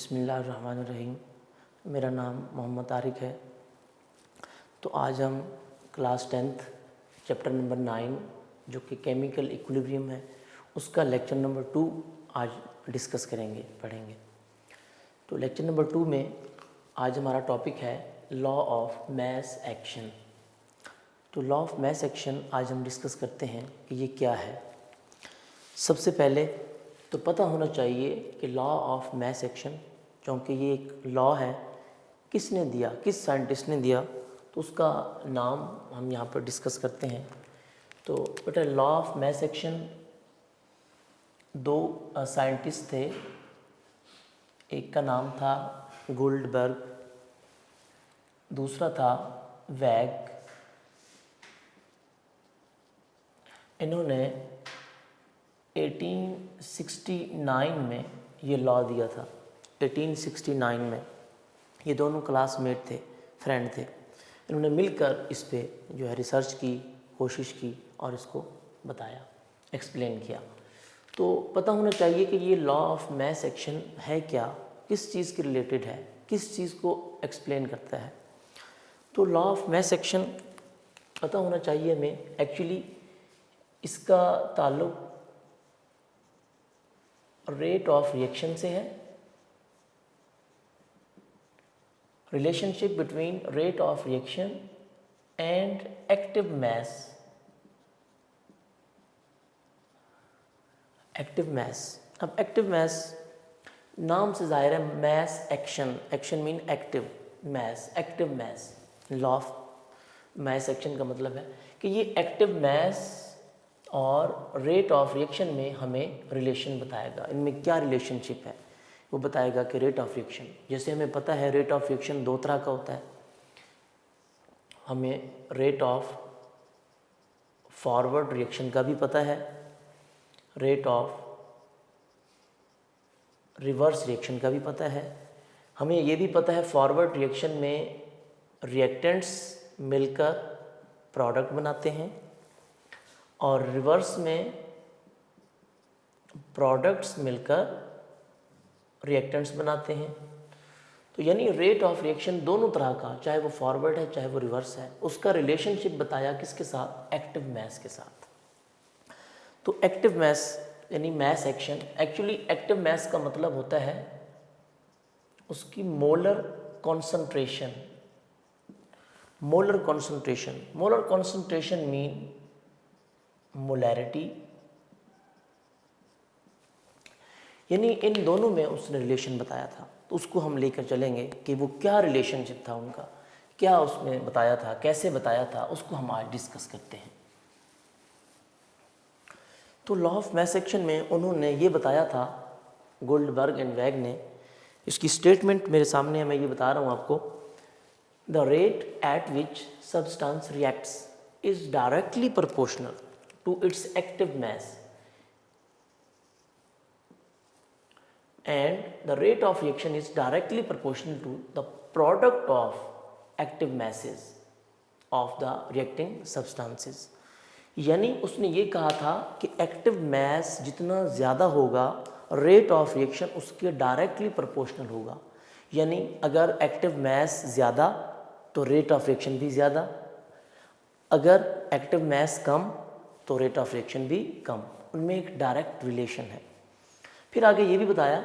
बिस्मिल्लाहिर्रहमानिर्रहीम। मेरा नाम मोहम्मद तारिक है। तो आज हम क्लास 10th चैप्टर नंबर 9 जो कि केमिकल इक्विलिब्रियम है उसका लेक्चर नंबर 2 आज डिस्कस करेंगे, पढ़ेंगे। तो लेक्चर नंबर 2 में आज हमारा टॉपिक है लॉ ऑफ मास एक्शन। तो लॉ ऑफ मास एक्शन आज हम डिस्कस करते हैं कि ये क्या है। सबसे पहले तो पता होना चाहिए कि लॉ ऑफ मास एक्शन, क्योंकि ये एक लॉ है, किसने दिया, किस साइंटिस्ट ने दिया, तो उसका नाम हम यहाँ पर डिस्कस करते हैं। तो बेटा लॉ ऑफ मास एक्शन दो साइंटिस्ट थे। एक का नाम था गोल्डबर्ग, दूसरा था वैग। इन्होंने 1869 में ये लॉ दिया था। 1869 में ये दोनों क्लासमेट थे, फ्रेंड थे। इन्होंने मिलकर इस पे जो है रिसर्च की कोशिश की और इसको बताया, एक्सप्लेन किया। तो पता होना चाहिए कि ये लॉ ऑफ मास एक्शन है क्या, किस चीज़ के रिलेटेड है, किस चीज़ को एक्सप्लेन करता है। तो लॉ ऑफ मास एक्शन पता होना चाहिए हमें। एक्चुअली इसका ताल्लुक रेट ऑफ रिएक्शन से है। Relationship between rate of reaction and active mass. Active mass, अब एक्टिव मास नाम से जाहिर है, mass action, action mean active, mass, active mass. Law of mass action का मतलब है कि ये एक्टिव मास और रेट ऑफ रिएक्शन में हमें रिलेशन बताएगा। इनमें क्या रिलेशनशिप है वो बताएगा कि रेट ऑफ रिएक्शन, जैसे हमें पता है रेट ऑफ रिएक्शन दो तरह का होता है। हमें रेट ऑफ फॉरवर्ड रिएक्शन का भी पता है, रेट ऑफ रिवर्स रिएक्शन का भी पता है। हमें ये भी पता है फॉरवर्ड रिएक्शन में रिएक्टेंट्स मिलकर प्रोडक्ट बनाते हैं और रिवर्स में प्रोडक्ट्स मिलकर रिएक्टेंट्स बनाते हैं। तो यानी रेट ऑफ रिएक्शन दोनों तरह का, चाहे वो फॉरवर्ड है चाहे वो रिवर्स है, उसका रिलेशनशिप बताया किसके साथ, एक्टिव मास के साथ। तो एक्टिव मास यानी mass action, actually active mass का मतलब होता है उसकी molar concentration. Molar concentration, molar concentration mean molarity. यानी इन दोनों में उसने रिलेशन बताया था। तो उसको हम लेकर चलेंगे कि वो क्या रिलेशनशिप था उनका, क्या उसने बताया था, कैसे बताया था, उसको हम आज डिस्कस करते हैं। तो लॉ ऑफ मास एक्शन में उन्होंने ये बताया था, गोल्डबर्ग एंड वैग ने। इसकी स्टेटमेंट मेरे सामने है, मैं ये बता रहा हूँ आपको। The rate at which substance reacts is directly proportional to its active mass and the rate of reaction is directly proportional to the product of active masses of the reacting substances। यानी उसने ये कहा था कि active mass जितना ज़्यादा होगा rate of reaction उसके डायरेक्टली प्रोपोर्शनल होगा। यानी अगर एक्टिव मास ज़्यादा तो रेट ऑफ रिएक्शन भी ज़्यादा, अगर एक्टिव मास कम तो रेट ऑफ रिएक्शन भी कम। उनमें एक डायरेक्ट रिलेशन है। फिर आगे ये भी बताया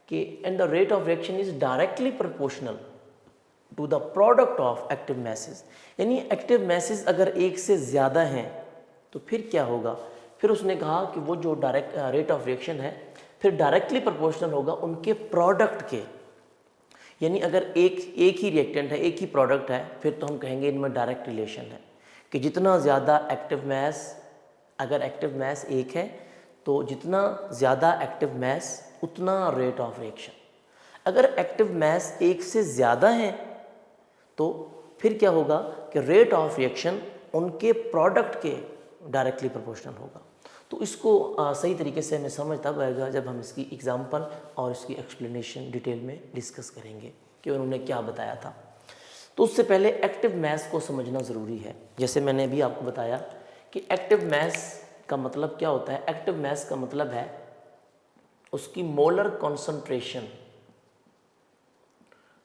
कि and the rate of reaction is directly proportional to the product of active masses. यानी एक्टिव मैसेज अगर एक से ज़्यादा हैं तो फिर क्या होगा, फिर उसने कहा कि वो जो डायरेक्ट रेट ऑफ रिएक्शन है फिर डायरेक्टली प्रोपोर्शनल होगा उनके प्रोडक्ट के। यानी अगर एक ही रिएक्टेंट है, एक ही प्रोडक्ट है, फिर तो हम कहेंगे इनमें डायरेक्ट रिलेशन है कि जितना ज़्यादा एक्टिव मास, अगर एक्टिव मास एक है तो जितना ज़्यादा एक्टिव मास उतना रेट ऑफ रिएक्शन। अगर एक्टिव मास एक से ज़्यादा है तो फिर क्या होगा कि रेट ऑफ रिएक्शन उनके प्रोडक्ट के डायरेक्टली प्रोपोर्शनल होगा। तो इसको सही तरीके से हमें समझ तब आएगा जब हम इसकी एग्जांपल और इसकी एक्सप्लेनेशन डिटेल में डिस्कस करेंगे कि उन्होंने क्या बताया था। तो उससे पहले एक्टिव मास को समझना ज़रूरी है। जैसे मैंने अभी आपको बताया कि एक्टिव मास का मतलब क्या होता है। एक्टिव मास का मतलब है उसकी मोलर कॉन्सेंट्रेशन।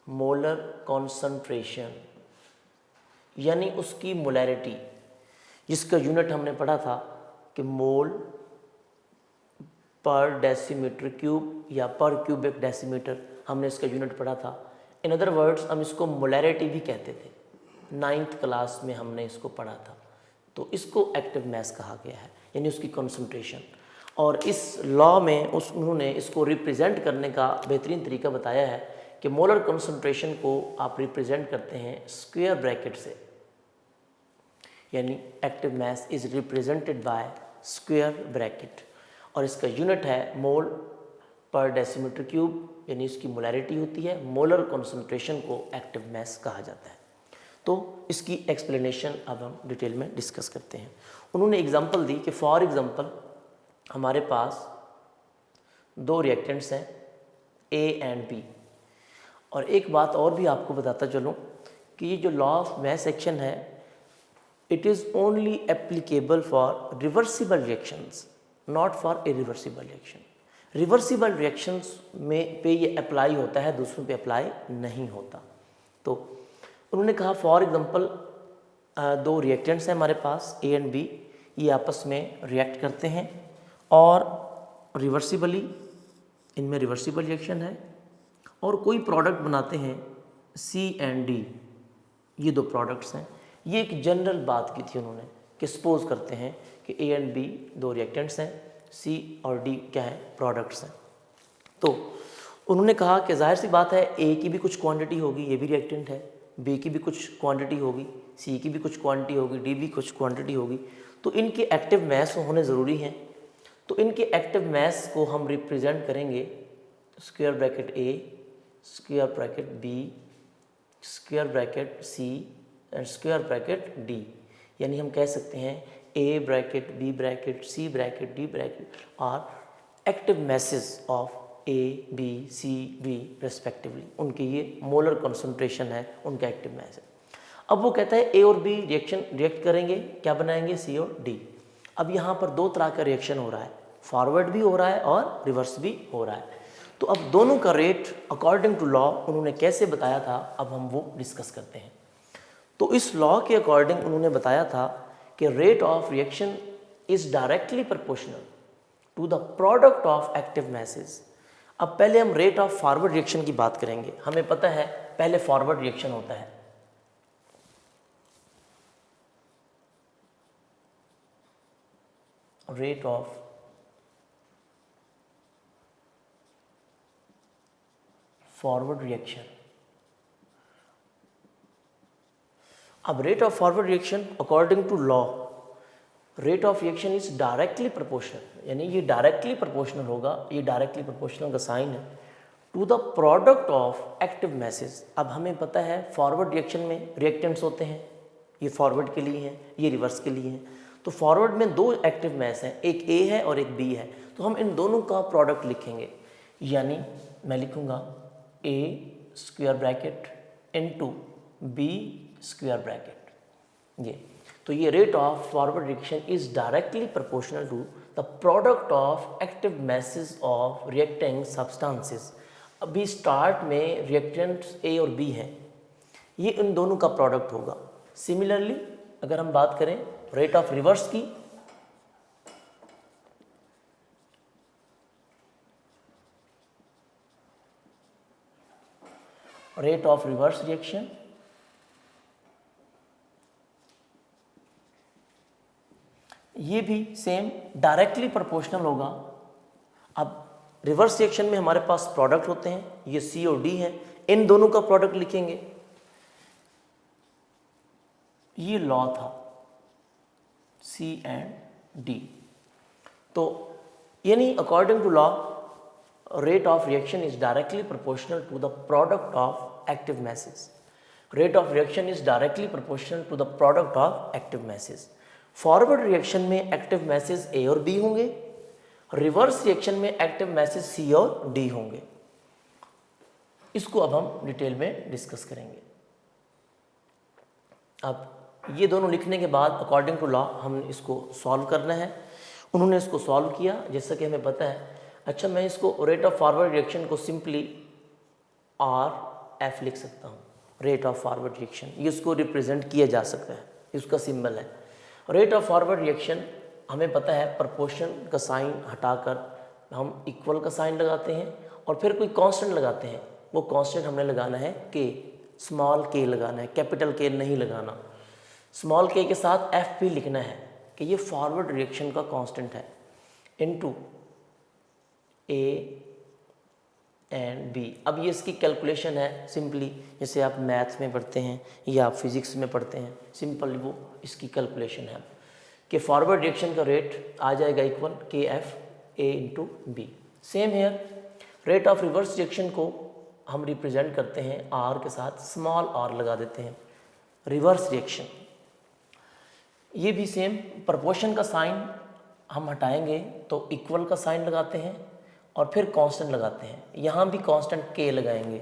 मोलर कॉन्सेंट्रेशन यानी उसकी मोलैरिटी, जिसका यूनिट हमने पढ़ा था कि मोल पर डेसीमीटर क्यूब या पर क्यूबिक डेसीमीटर, हमने इसका यूनिट पढ़ा था। इन अदर वर्ड्स हम इसको मोलैरिटी भी कहते थे, 9th क्लास में हमने इसको पढ़ा था। तो इसको एक्टिव मास कहा गया है, यानी उसकी कॉन्सेंट्रेशन। और इस लॉ में उन्होंने इसको रिप्रेजेंट करने का बेहतरीन तरीका बताया है कि मोलर कॉन्सेंट्रेशन को आप रिप्रेजेंट करते हैं स्क्वायर ब्रैकेट से, यानी active mass is represented by square bracket, और इसका यूनिट है मोल पर डेसीमीटर क्यूब, यानी इसकी मोलैरिटी होती है। मोलर कॉन्सेंट्रेशन को एक्टिव मास कहा जाता है। तो इसकी एक्सप्लेनेशन अब हम डिटेल में डिस्कस करते हैं। उन्होंने एग्जांपल दी कि फॉर एग्जांपल हमारे पास दो रिएक्टेंट्स हैं ए एंड बी, और एक बात और भी आपको बताता चलूँ कि ये जो लॉ ऑफ मास एक्शन है, it is only applicable for reversible reactions, not for irreversible reaction. Reversible reactions में पे ये अप्लाई होता है, दूसरों पे अप्लाई नहीं होता। तो उन्होंने कहा फॉर एग्जांपल दो रिएक्टेंट्स हैं हमारे पास ए एंड बी, ये आपस में रिएक्ट करते हैं और रिवर्सिबली इनमें रिवर्सिबल रिएक्शन है, और कोई प्रोडक्ट बनाते हैं सी एंड डी, ये दो प्रोडक्ट्स हैं। ये एक जनरल बात की थी उन्होंने कि सपोज करते हैं कि ए एंड बी दो रिएक्टेंट्स हैं, सी और डी क्या है, प्रोडक्ट्स हैं। तो उन्होंने कहा कि जाहिर सी बात है ए की भी कुछ क्वांटिटी होगी, ये भी रिएक्टेंट है, बी की भी कुछ क्वांटिटी होगी, सी की भी कुछ क्वांटिटी होगी, डी भी कुछ क्वांटिटी होगी। तो इनके एक्टिव मास होने ज़रूरी हैं। तो इनके एक्टिव मास को हम रिप्रेजेंट करेंगे square bracket A, square bracket B, square bracket C and square bracket D. यानी हम कह सकते हैं A bracket, B bracket, C bracket, D bracket are active masses of A, B, C, D respectively. उनकी ये molar concentration है, उनका active mass है। अब वो कहता है ए और बी रिएक्ट करेंगे, क्या बनाएंगे, सी और डी। अब यहाँ पर दो तरह का रिएक्शन हो रहा है, फॉरवर्ड भी हो रहा है और रिवर्स भी हो रहा है। तो अब दोनों का रेट अकॉर्डिंग टू लॉ उन्होंने कैसे बताया था, अब हम वो डिस्कस करते हैं। तो इस लॉ के अकॉर्डिंग उन्होंने बताया था कि rate of reaction is directly proportional to the product of active masses. अब पहले हम रेट ऑफ फॉरवर्ड रिएक्शन की बात करेंगे। हमें पता है पहले फॉरवर्ड रिएक्शन होता है, रेट ऑफ फॉरवर्ड रिएक्शन। अब rate of forward reaction according to law, rate of reaction is directly proportional, यानी ये डायरेक्टली प्रोपोर्शनल होगा, ये डायरेक्टली प्रोपोर्शनल का साइन है, to the product of active masses. अब हमें पता है फॉरवर्ड रिएक्शन में रिएक्टेंट्स होते हैं, ये फॉरवर्ड के लिए हैं, ये रिवर्स के लिए हैं। तो फॉरवर्ड में दो एक्टिव मास हैं, एक ए है और एक बी है, तो हम इन दोनों का प्रोडक्ट लिखेंगे। यानी मैं लिखूंगा A square bracket into B square bracket. ये तो ये rate of forward reaction is directly proportional to the product of active masses of reacting substances. अभी स्टार्ट में रिएक्टेंट्स ए और बी हैं, ये इन दोनों का प्रोडक्ट होगा। सिमिलरली अगर हम बात करें रेट ऑफ रिवर्स की, रेट ऑफ रिवर्स रिएक्शन ये भी सेम डायरेक्टली प्रोपोर्शनल होगा। अब रिवर्स रिएक्शन में हमारे पास प्रोडक्ट होते हैं, ये सी और डी हैं, इन दोनों का प्रोडक्ट लिखेंगे। ये लॉ था सी एंड डी। तो यानी according to law rate of reaction is directly proportional to the product of active masses. Rate of reaction is directly proportional to the product of active masses. Forward reaction में active masses A और B होंगे, reverse reaction में active masses C और D होंगे। इसको अब हम detail में डिस्कस करेंगे। अब ये दोनों लिखने के बाद अकॉर्डिंग टू लॉ हम इसको सॉल्व करना है। उन्होंने इसको सॉल्व किया जैसा कि हमें पता है। अच्छा, मैं इसको रेट ऑफ फॉरवर्ड रिएक्शन को सिंपली आर एफ लिख सकता हूँ, रेट ऑफ फॉरवर्ड रिएक्शन। ये उसको रिप्रेजेंट किया जा सकता है, इसका सिंबल है। रेट ऑफ फॉरवर्ड रिएक्शन हमें पता है, प्रोपोर्शन का साइन हटाकर हम इक्वल का साइन लगाते हैं और फिर कोई कांस्टेंट लगाते हैं। वो कांस्टेंट हमने लगाना है के, स्मॉल के लगाना है, कैपिटल के नहीं लगाना। स्मॉल के के साथ एफ भी लिखना है कि ये फॉरवर्ड रिएक्शन का कांस्टेंट है, इनटू ए एंड बी। अब ये इसकी कैलकुलेशन है सिंपली, जैसे आप मैथ में पढ़ते हैं या आप फिजिक्स में पढ़ते हैं, सिंपल वो इसकी कैलकुलेशन है कि फॉरवर्ड रिएक्शन का रेट आ जाएगा equal K F A into B. Same here, rate of reverse reaction को हम रिप्रेजेंट करते हैं आर के साथ, स्मॉल आर लगा देते हैं, रिवर्स रिएक्शन। ये भी सेम, प्रोपोर्शन का साइन हम हटाएंगे तो इक्वल का साइन लगाते हैं और फिर कांस्टेंट लगाते हैं। यहाँ भी कांस्टेंट के लगाएंगे,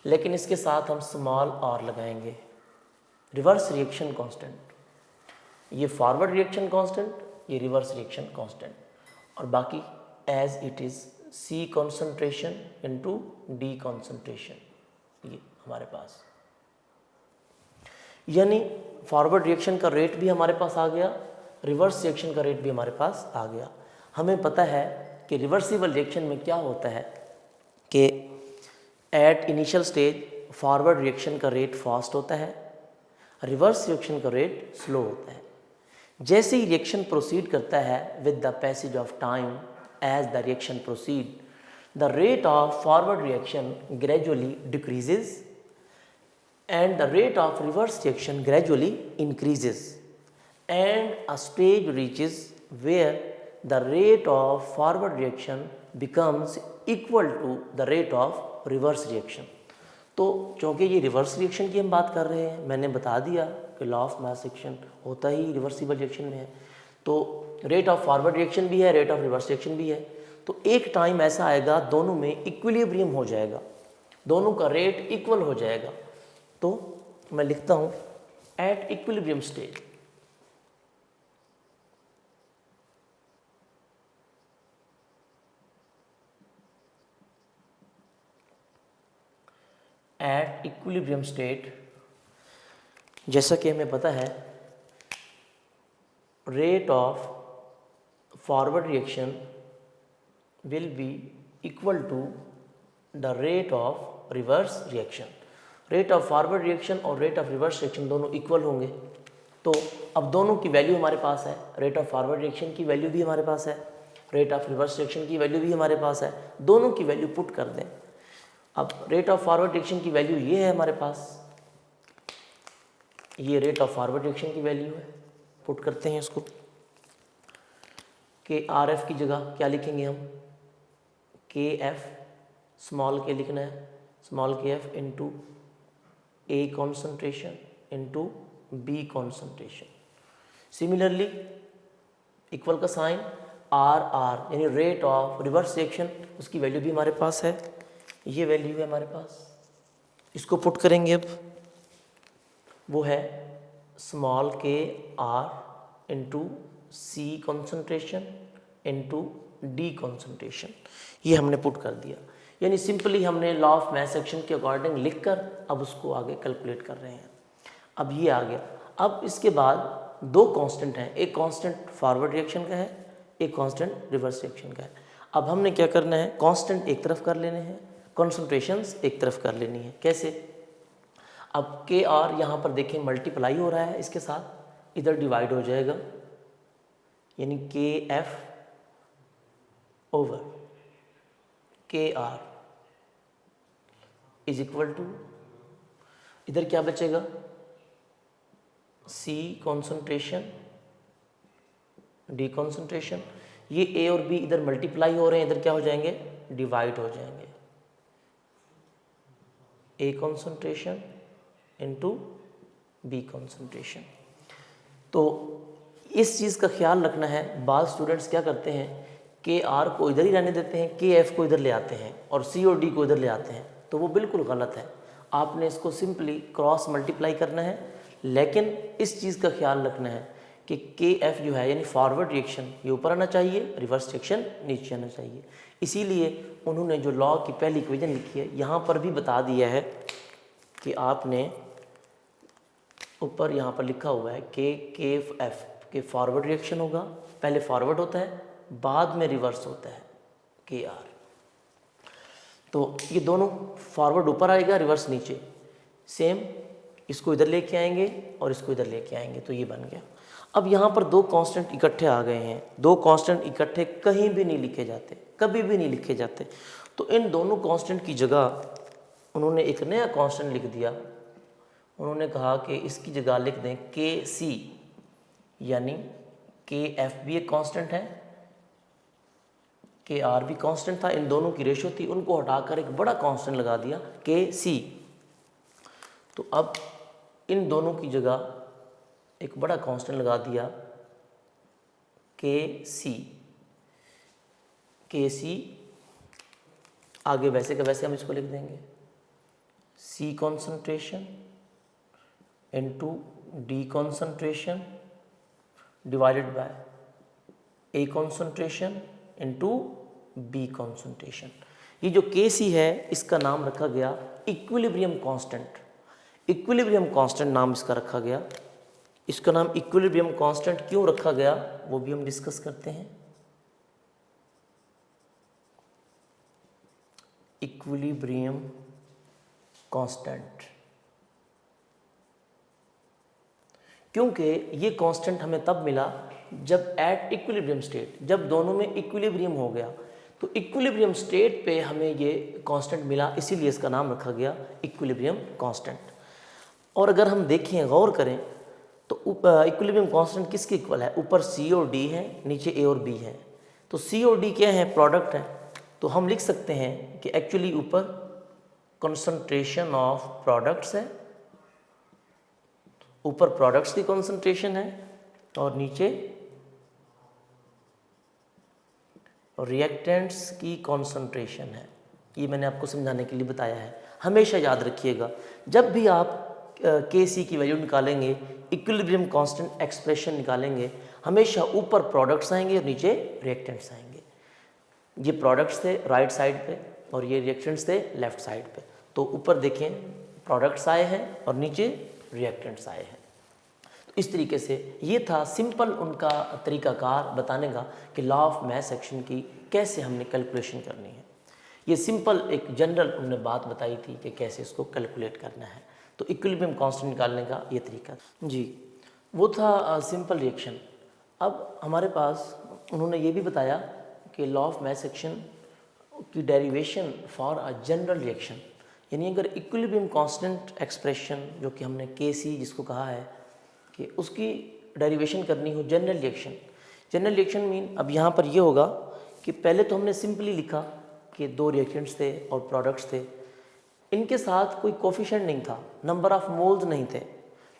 लेकिन इसके साथ हम स्मॉल आर लगाएंगे, रिवर्स रिएक्शन कांस्टेंट। ये फॉरवर्ड रिएक्शन कांस्टेंट, ये रिवर्स रिएक्शन कांस्टेंट, और बाकी as it is C concentration into D concentration, ये हमारे पास। यानी फॉरवर्ड रिएक्शन का रेट भी हमारे पास आ गया, रिवर्स रिएक्शन का रेट भी हमारे पास आ गया। हमें पता है कि रिवर्सिबल रिएक्शन में क्या होता है कि at initial stage forward reaction का रेट फास्ट होता है, रिवर्स रिएक्शन का रेट स्लो होता है। जैसे ही रिएक्शन प्रोसीड करता है with the passage of time, as the reaction proceed, the rate of forward reaction gradually decreases and the rate of reverse reaction gradually increases, and a stage reaches where the rate of forward reaction becomes equal to the rate of reverse reaction। तो चूँकि ये reverse reaction की हम बात कर रहे हैं, मैंने बता दिया कि लॉ ऑफ मास एक्शन होता ही रिवर्सिबल रिएक्शन में है, तो रेट ऑफ फॉरवर्ड रिएक्शन भी है, रेट ऑफ रिवर्स रिएक्शन भी है। तो एक टाइम ऐसा आएगा दोनों में इक्विलिब्रियम हो जाएगा, दोनों का रेट इक्वल हो जाएगा। तो मैं लिखता हूं at equilibrium state, at equilibrium state, जैसा कि हमें पता है rate of forward reaction will be equal to the rate of reverse reaction. Rate of forward reaction और रेट ऑफ रिवर्स रिएक्शन दोनों इक्वल होंगे, तो अब दोनों की वैल्यू हमारे पास है। रेट ऑफ फॉरवर्ड रिएक्शन की वैल्यू भी हमारे पास है, रेट ऑफ रिवर्स रिएक्शन की वैल्यू भी हमारे पास है, दोनों की वैल्यू पुट कर दें। अब रेट ऑफ फॉरवर्ड रिएक्शन की वैल्यू ये है हमारे पास, ये रेट ऑफ फॉरवर्ड रिएक्शन की वैल्यू है, पुट करते हैं इसको। के आर एफ की जगह क्या लिखेंगे हम, के एफ, स्मॉल के लिखना है, स्मॉल के F into A concentration into B concentration। Similarly equal का साइन आर आर, यानी रेट ऑफ रिवर्स रिएक्शन, उसकी वैल्यू भी हमारे पास है, ये वैल्यू है हमारे पास, इसको पुट करेंगे। अब वो है small K R into C concentration into D concentration, ये हमने पुट कर दिया। यानी सिंपली हमने लॉ ऑफ मास एक्शन के अकॉर्डिंग लिखकर अब उसको आगे कैलकुलेट कर रहे हैं। अब ये आ गया। अब इसके बाद दो कांस्टेंट हैं, एक कांस्टेंट फॉरवर्ड रिएक्शन का है, एक कांस्टेंट रिवर्स रिएक्शन का है। अब हमने क्या करना है, कांस्टेंट एक तरफ कर लेने हैं, कॉन्सेंट्रेशंस एक तरफ कर लेनी है। कैसे, अब के आर यहाँ पर देखें मल्टीप्लाई हो रहा है, इसके साथ इधर डिवाइड हो जाएगा, यानी के एफ ओवर के आर इज इक्वल टू, इधर क्या बचेगा, सी कॉन्सेंट्रेशन डी कॉन्सेंट्रेशन। ये ए और बी इधर मल्टीप्लाई हो रहे हैं, इधर क्या हो जाएंगे, डिवाइड हो जाएंगे, A concentration into B concentration. तो इस चीज़ का ख्याल रखना है। बाद स्टूडेंट्स क्या करते हैं, के आर को इधर ही रहने देते हैं, के एफ को इधर ले आते हैं और सी और डी को इधर ले आते हैं, तो वो बिल्कुल गलत है। आपने इसको सिंपली क्रॉस मल्टीप्लाई करना है, लेकिन इस चीज़ का ख्याल रखना है कि के एफ जो है यानी फॉरवर्ड रिएक्शन ये ऊपर आना चाहिए, रिवर्स रिएक्शन नीचे आना चाहिए। इसीलिए उन्होंने जो लॉ की पहली इक्वेशन लिखी है यहाँ पर भी बता दिया है कि आपने ऊपर यहाँ पर लिखा हुआ है के एफ के फॉरवर्ड रिएक्शन होगा, पहले फॉरवर्ड होता है बाद में रिवर्स होता है के आर। तो ये दोनों फॉरवर्ड ऊपर आएगा, रिवर्स नीचे, सेम इसको इधर लेके आएंगे और इसको इधर लेके आएंगे, तो ये बन गया। अब यहाँ पर दो कांस्टेंट इकट्ठे आ गए हैं, दो कांस्टेंट इकट्ठे कहीं भी नहीं लिखे जाते, कभी भी नहीं लिखे जाते। तो इन दोनों कांस्टेंट की जगह उन्होंने एक नया कांस्टेंट लिख दिया। उन्होंने कहा कि इसकी जगह लिख दें के सी, यानी के एफ भी एक कांस्टेंट है, के आर भी कांस्टेंट था, इन दोनों की रेशो थी, उनको हटाकर एक बड़ा कांस्टेंट लगा दिया के सी। तो अब इन दोनों की जगह एक बड़ा कांस्टेंट लगा दिया के सी। के सी आगे वैसे का वैसे हम इसको लिख देंगे, C concentration into D concentration divided by A concentration into B concentration. ये जो के सी है इसका नाम रखा गया इक्विलिब्रियम कांस्टेंट। इक्विलिब्रियम कांस्टेंट नाम इसका रखा गया। इसका नाम इक्विलिब्रियम कांस्टेंट क्यों रखा गया वो भी हम डिस्कस करते हैं। इक्विलिब्रियम कांस्टेंट, क्योंकि ये कांस्टेंट हमें तब मिला जब एट इक्विलिब्रियम स्टेट, जब दोनों में इक्विलिब्रियम हो गया, तो इक्विलिब्रियम स्टेट पे हमें ये कांस्टेंट मिला, इसीलिए इसका नाम रखा गया इक्विलिब्रियम कांस्टेंट। और अगर हम देखें, गौर करें, तो इक्विलिब्रियम कांस्टेंट किसके इक्वल है? ऊपर सी और डी है, नीचे ए और बी है। तो सी और डी क्या है? प्रोडक्ट है। तो हम लिख सकते हैं कि एक्चुअली ऊपर कंसंट्रेशन ऑफ प्रोडक्ट्स है, ऊपर प्रोडक्ट्स की कंसंट्रेशन है और नीचे रिएक्टेंट्स की कंसंट्रेशन है। ये मैंने आपको समझाने के लिए बताया है। हमेशा याद रखिएगा, जब भी आप के सी की वैल्यू निकालेंगे, इक्विलिब्रियम कांस्टेंट एक्सप्रेशन निकालेंगे, हमेशा ऊपर प्रोडक्ट्स आएंगे और नीचे रिएक्टेंट्स आएंगे। ये प्रोडक्ट्स थे राइट साइड पे और ये रिएक्टेंट्स थे लेफ्ट साइड पे। तो ऊपर देखें प्रोडक्ट्स आए हैं और नीचे रिएक्टेंट्स आए हैं। तो इस तरीके से ये था सिंपल उनका तरीकाकार बताने का कि लॉ ऑफ मास एक्शन की कैसे हमने कैलकुलेशन करनी है। ये सिंपल एक जनरल उन्होंने बात बताई थी कि कैसे इसको कैलकुलेट करना है। तो इक्विलिब्रियम कांस्टेंट निकालने का ये तरीका जी, वो था सिंपल रिएक्शन। अब हमारे पास उन्होंने ये भी बताया कि लॉ ऑफ मास एक्शन की derivation for a general reaction, यानी अगर इक्विलिब्रियम कांस्टेंट एक्सप्रेशन जो कि हमने के सी जिसको कहा है कि उसकी डेरिवेशन करनी हो general reaction. General reaction mean अब यहाँ पर ये होगा कि पहले तो हमने सिंपली लिखा कि दो रिएक्टेंट्स थे और प्रोडक्ट्स थे, इनके साथ कोई कोफिशिएंट नहीं था, नंबर ऑफ मोल्स नहीं थे।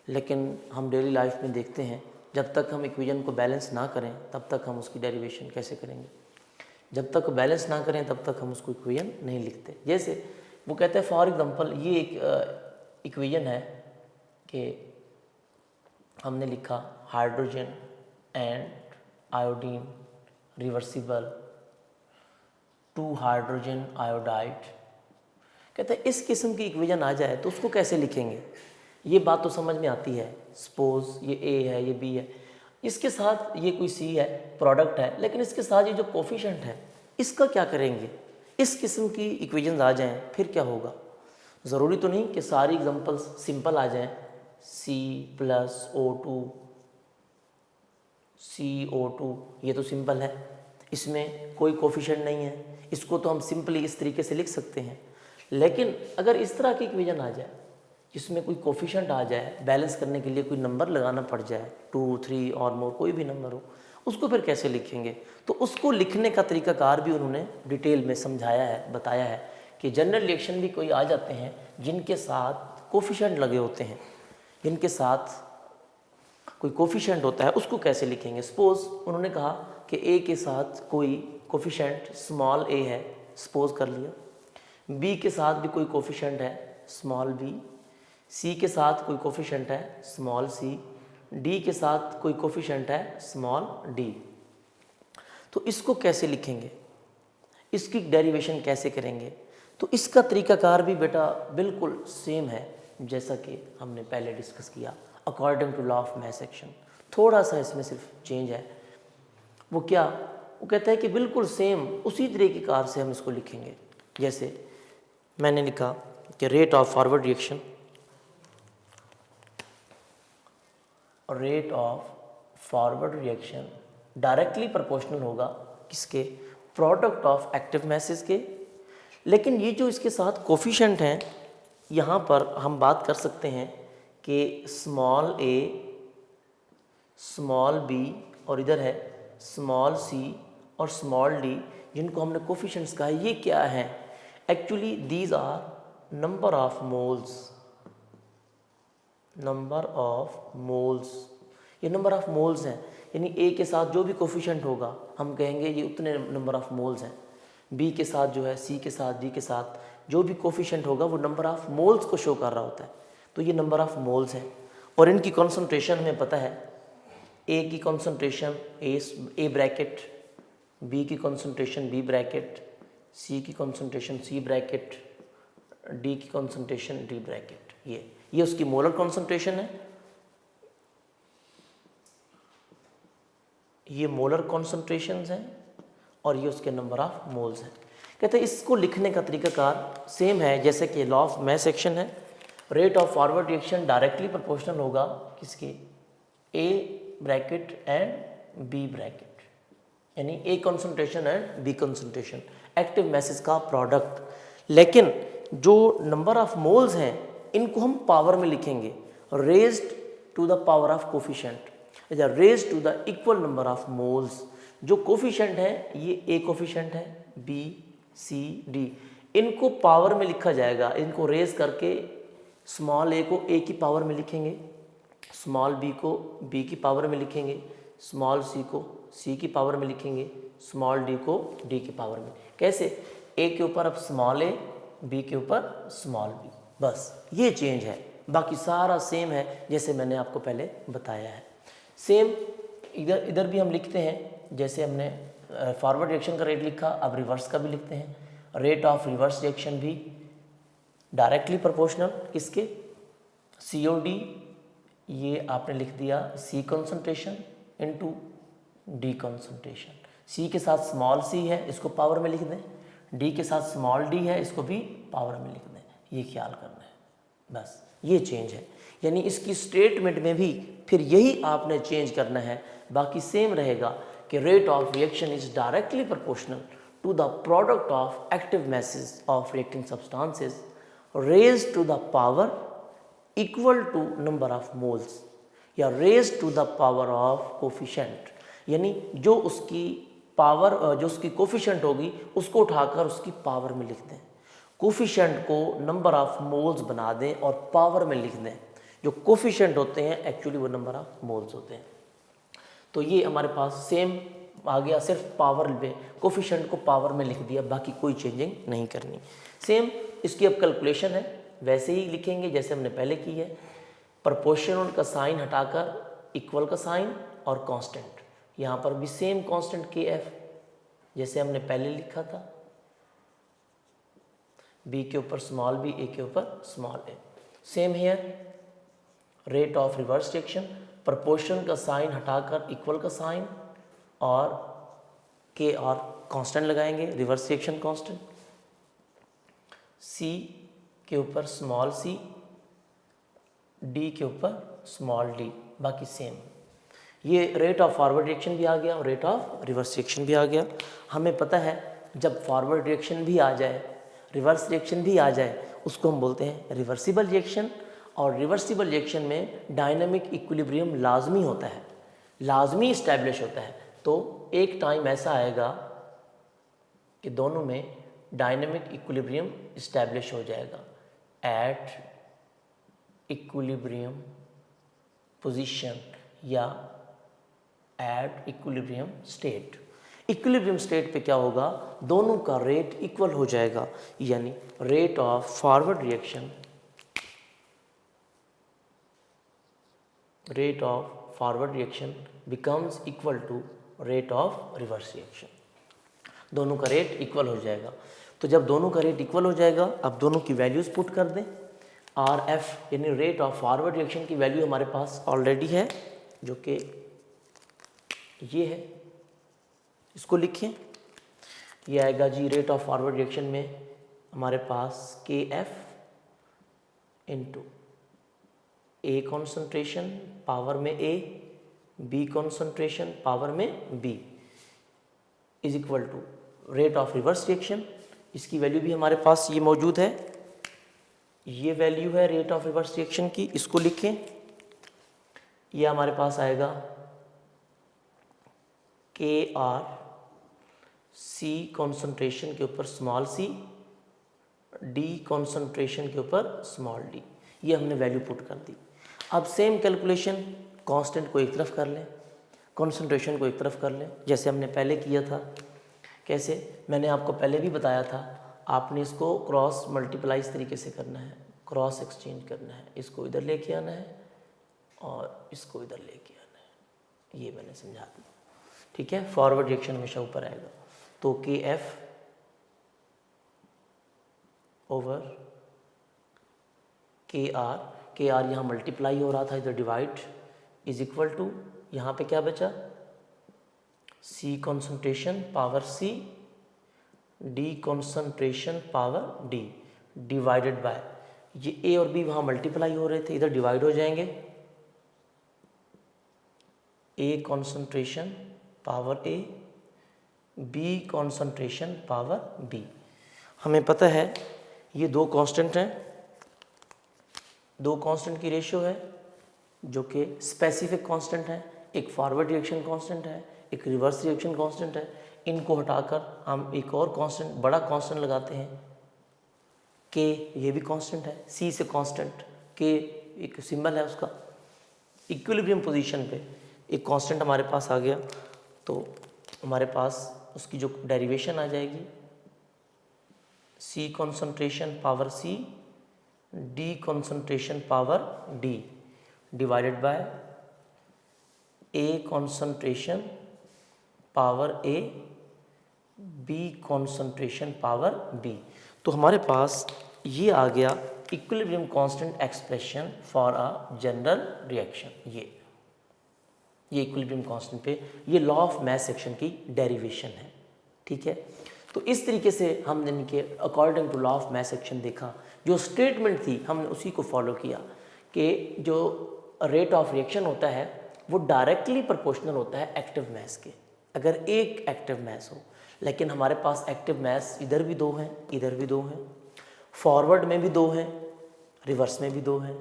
लेकिन हम डेली लाइफ में देखते हैं जब तक हम इक्वेशन को बैलेंस ना करें तब तक हम उसकी डेरिवेशन कैसे करेंगे? जब तक बैलेंस ना करें तब तक हम उसको इक्वेशन नहीं लिखते। जैसे वो कहते हैं फॉर एग्जांपल ये एक इक्वेशन है कि हमने लिखा hydrogen and iodine reversible 2 hydrogen iodide. कहते हैं इस किस्म की इक्वेशन आ जाए तो उसको कैसे लिखेंगे? ये बात तो समझ में आती है। सपोज ये ए है, ये बी है, इसके साथ ये कोई सी है, प्रोडक्ट है, लेकिन इसके साथ ये जो कोफिशिएंट है इसका क्या करेंगे? इस किस्म की इक्वेशंस आ जाएं फिर क्या होगा? ज़रूरी तो नहीं कि सारी एग्जांपल्स सिंपल आ जाएं। C+O2 CO2 ये तो सिंपल है, इसमें कोई कोफिशिएंट नहीं है, इसको तो हम सिंपली इस तरीके से लिख सकते हैं। लेकिन अगर इस तरह की इक्वेशन आ जाए जिसमें कोई कोफिशिएंट आ जाए, बैलेंस करने के लिए कोई नंबर लगाना पड़ जाए, 2, 3 और मोर कोई भी नंबर हो, उसको फिर कैसे लिखेंगे? तो उसको लिखने का तरीकाकार भी उन्होंने डिटेल में समझाया है, बताया है कि जनरल रिएक्शन भी कोई आ जाते हैं जिनके साथ कोफिशिएंट लगे होते हैं, जिनके साथ कोई कोफिशिएंट होता है, उसको कैसे लिखेंगे? सपोज उन्होंने कहा कि ए के साथ कोई कोफिशिएंट स्मॉल ए है, सपोज कर लिया, बी के साथ भी कोई कोफिशिएंट है स्मॉल बी, सी के साथ कोई कोफिशिएंट है स्मॉल सी, डी के साथ कोई कोफिशिएंट है स्मॉल डी। तो इसको कैसे लिखेंगे, इसकी डेरिवेशन कैसे करेंगे? तो इसका तरीकाकार भी बेटा बिल्कुल सेम है जैसा कि हमने पहले डिस्कस किया according to law of mass action. थोड़ा सा इसमें सिर्फ चेंज है। वो क्या? वो कहता है कि बिल्कुल सेम उसी तरीकेकार से हम इसको लिखेंगे। जैसे मैंने लिखा कि rate of forward reaction, rate of forward reaction directly proportional होगा किसके? प्रोडक्ट ऑफ एक्टिव मैसेज के। लेकिन ये जो इसके साथ कोफिशिएंट हैं, यहाँ पर हम बात कर सकते हैं कि स्मॉल ए, स्मॉल बी और इधर है स्मॉल सी और स्मॉल डी, जिनको हमने कोफिशिएंट्स कहा है, ये क्या है? Actually these are number of moles, number of moles, ये नंबर ऑफ मोल्स हैं। यानी ए के साथ जो भी कोफिशिएंट होगा हम कहेंगे ये उतने नंबर ऑफ मोल्स हैं। बी के साथ जो है, सी के साथ, डी के साथ जो भी कोफिशिएंट होगा वो नंबर ऑफ मोल्स को शो कर रहा होता है। तो ये नंबर ऑफ मोल्स हैं और इनकी कॉन्सेंट्रेशन हमें पता है। ए की कॉन्सेंट्रेशन ए ब्रैकेट, बी की कॉन्सेंट्रेशन बी ब्रैकेट, सी की कॉन्सेंट्रेशन सी ब्रैकेट, डी की कॉन्सेंट्रेशन डी ब्रैकेट। ये उसकी मोलर कॉन्सेंट्रेशन है, ये मोलर कॉन्सेंट्रेशंस हैं और ये उसके नंबर ऑफ मोल्स हैं। कहते हैं इसको लिखने का तरीकाकार सेम है जैसे कि लॉ ऑफ मैस एक्शन है। Rate of forward reaction directly proportional होगा किसके? A bracket and B bracket, यानी A concentration and B concentration, active masses का प्रोडक्ट। लेकिन जो नंबर ऑफ मोल्स हैं इनको हम पावर में लिखेंगे, raised to the power of coefficient या raised to the equal number of moles. जो कोफिशिएंट है ये ए कोफिशिएंट है, बी सी डी, इनको पावर में लिखा जाएगा। इनको रेज करके स्मॉल ए को ए की पावर में लिखेंगे, स्मॉल बी को बी की पावर में लिखेंगे, स्मॉल सी को सी की पावर में लिखेंगे, स्मॉल डी को डी की पावर में। कैसे? ए के ऊपर अब स्मॉल ए, बी के ऊपर स्मॉल बी, बस ये चेंज है। बाकी सारा सेम है जैसे मैंने आपको पहले बताया है। सेम इधर भी हम लिखते हैं, जैसे हमने फॉरवर्ड रिएक्शन का रेट लिखा, अब रिवर्स का भी लिखते हैं। रेट ऑफ रिवर्स रिएक्शन भी डायरेक्टली प्रोपोर्शनल किसके? सी ओ डी, ये आपने लिख दिया सी कॉन्सेंट्रेशन इनटू डी कॉन्सेंट्रेशन। सी के साथ स्मॉल सी है, इसको पावर में लिख दें। डी के साथ स्मॉल डी है, इसको भी पावर में लिख दें। ये ख्याल करना है, बस ये चेंज है। यानी इसकी स्टेटमेंट में भी फिर यही आपने चेंज करना है, बाकी सेम रहेगा कि rate of reaction is directly proportional to the product of active masses of reacting substances raised to the power equal to number of moles या raised to the power of coefficient. यानी जो उसकी power, जो उसकी coefficient होगी उसको उठाकर उसकी पावर में लिख दें, कोफिशिएंट को नंबर ऑफ मोल्स बना दें और पावर में लिख दें। जो कोफिशिएंट होते हैं एक्चुअली वो नंबर ऑफ मोल्स होते हैं। तो ये हमारे पास सेम आ गया, सिर्फ पावर में कोफिशिएंट को पावर में लिख दिया, बाकी कोई चेंजिंग नहीं करनी। सेम इसकी अब कैलकुलेशन है, वैसे ही लिखेंगे जैसे हमने पहले की है। प्रोपोर्शनल का साइन हटाकर इक्वल का साइन और कांस्टेंट, यहाँ पर भी सेम कांस्टेंट के एफ जैसे हमने पहले लिखा था, बी के ऊपर स्मॉल बी, ए के ऊपर small A. Same here rate of reverse reaction, proportion का साइन हटाकर इक्वल का साइन और के और कांस्टेंट लगाएंगे, रिवर्स रिएक्शन कांस्टेंट। सी के ऊपर स्मॉल सी, डी के ऊपर स्मॉल डी, बाकी सेम। ये रेट ऑफ फॉरवर्ड रिएक्शन भी आ गया और रेट ऑफ रिवर्स रिएक्शन भी आ गया। हमें पता है जब फॉरवर्ड रिएक्शन भी आ जाए, रिवर्स रिएक्शन भी आ जाए, उसको हम बोलते हैं रिवर्सिबल रिएक्शन। और रिवर्सिबल रिएक्शन में डायनामिक इक्विलिब्रियम लाजमी होता है, लाजमी इस्टेब्लिश होता है। तो एक टाइम ऐसा आएगा कि दोनों में डायनामिक इक्विलिब्रियम इस्टेब्लिश हो जाएगा एट इक्विलिब्रियम पोजीशन या eight equilibrium state. Equilibrium state पे क्या होगा, दोनों का रेट इक्वल हो जाएगा, यानी rate of forward reaction rate of forward reaction becomes equal to rate of reverse reaction। दोनों का रेट इक्वल हो जाएगा। तो जब दोनों का रेट इक्वल हो जाएगा, अब दोनों की वैल्यूज़ पुट कर दें। आर एफ यानी रेट ऑफ फॉरवर्ड रिएक्शन की वैल्यू हमारे पास ऑलरेडी है, जो कि ये है, इसको लिखें। ये आएगा जी रेट ऑफ फॉरवर्ड रिएक्शन में हमारे पास K F into A concentration power में ए, बी कॉन्सेंट्रेशन पावर में B is equal to rate of reverse reaction. इसकी वैल्यू भी हमारे पास ये मौजूद है, ये वैल्यू है रेट ऑफ रिवर्स रिएक्शन की, इसको लिखें। ये हमारे पास आएगा के आर सी कॉन्सेंट्रेशन के ऊपर स्मॉल सी, डी कॉन्सेंट्रेशन के ऊपर स्मॉल डी। ये हमने वैल्यू पुट कर दी। अब सेम कैलकुलेशन कांस्टेंट को एक तरफ कर लें, कॉन्सेंट्रेशन को एक तरफ कर लें, जैसे हमने पहले किया था। कैसे? मैंने आपको पहले भी बताया था, आपने इसको क्रॉस मल्टीप्लाई इस तरीके से करना है, क्रॉस एक्सचेंज करना है। इसको इधर लेके आना है और इसको इधर लेके आना है। ये मैंने समझा दिया, ठीक है। फॉरवर्ड रिएक्शन हमेशा ऊपर आएगा। तो के एफ ओवर के आर यहाँ मल्टीप्लाई हो रहा था, इधर डिवाइड, इज इक्वल टू यहाँ पे क्या बचा, C concentration power C, D concentration power D, divided by ये ए और बी वहाँ मल्टीप्लाई हो रहे थे, इधर डिवाइड हो जाएंगे। A concentration power A, B concentration power B. हमें पता है ये दो कांस्टेंट हैं, दो कांस्टेंट की रेशियो है जो कि स्पेसिफिक कांस्टेंट है। एक फॉरवर्ड रिएक्शन कांस्टेंट है, एक रिवर्स रिएक्शन कांस्टेंट है। इनको हटाकर हम एक और कांस्टेंट, बड़ा कांस्टेंट लगाते हैं के, ये भी कांस्टेंट है। सी से कांस्टेंट के एक सिंबल है उसका। इक्विलिब्रियम पोजीशन पे एक कांस्टेंट हमारे पास आ गया, तो हमारे पास उसकी जो डेरिवेशन आ जाएगी, C concentration power C, D concentration power D, divided by A concentration power A, B concentration power B. तो हमारे पास ये आ गया equilibrium constant expression for a general reaction. ये इक्विलिब्रियम कांस्टेंट पे ये लॉ ऑफ मास एक्शन की डेरिवेशन है, ठीक है। तो इस तरीके से हमने इनके according to law of mass action देखा। जो स्टेटमेंट थी हमने उसी को फॉलो किया कि जो रेट ऑफ रिएक्शन होता है वो डायरेक्टली प्रोपोर्शनल होता है एक्टिव मास के। अगर एक एक्टिव मास हो, लेकिन हमारे पास एक्टिव मास इधर भी दो हैं, इधर भी दो हैं, फॉरवर्ड में भी दो हैं, रिवर्स में भी दो हैं,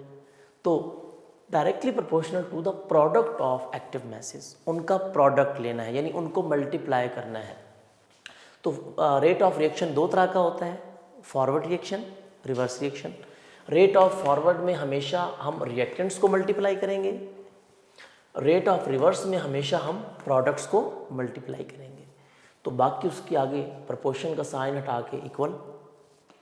तो directly proportional to the product of active masses, उनका प्रोडक्ट लेना है, यानी उनको मल्टीप्लाई करना है। तो रेट ऑफ रिएक्शन दो तरह का होता है, forward reaction, reverse reaction. Rate of forward में हमेशा हम रिएक्टेंट्स को मल्टीप्लाई करेंगे, रेट ऑफ रिवर्स में हमेशा हम प्रोडक्ट्स को मल्टीप्लाई करेंगे। तो बाकी उसके आगे प्रोपोर्शन का साइन हटा के इक्वल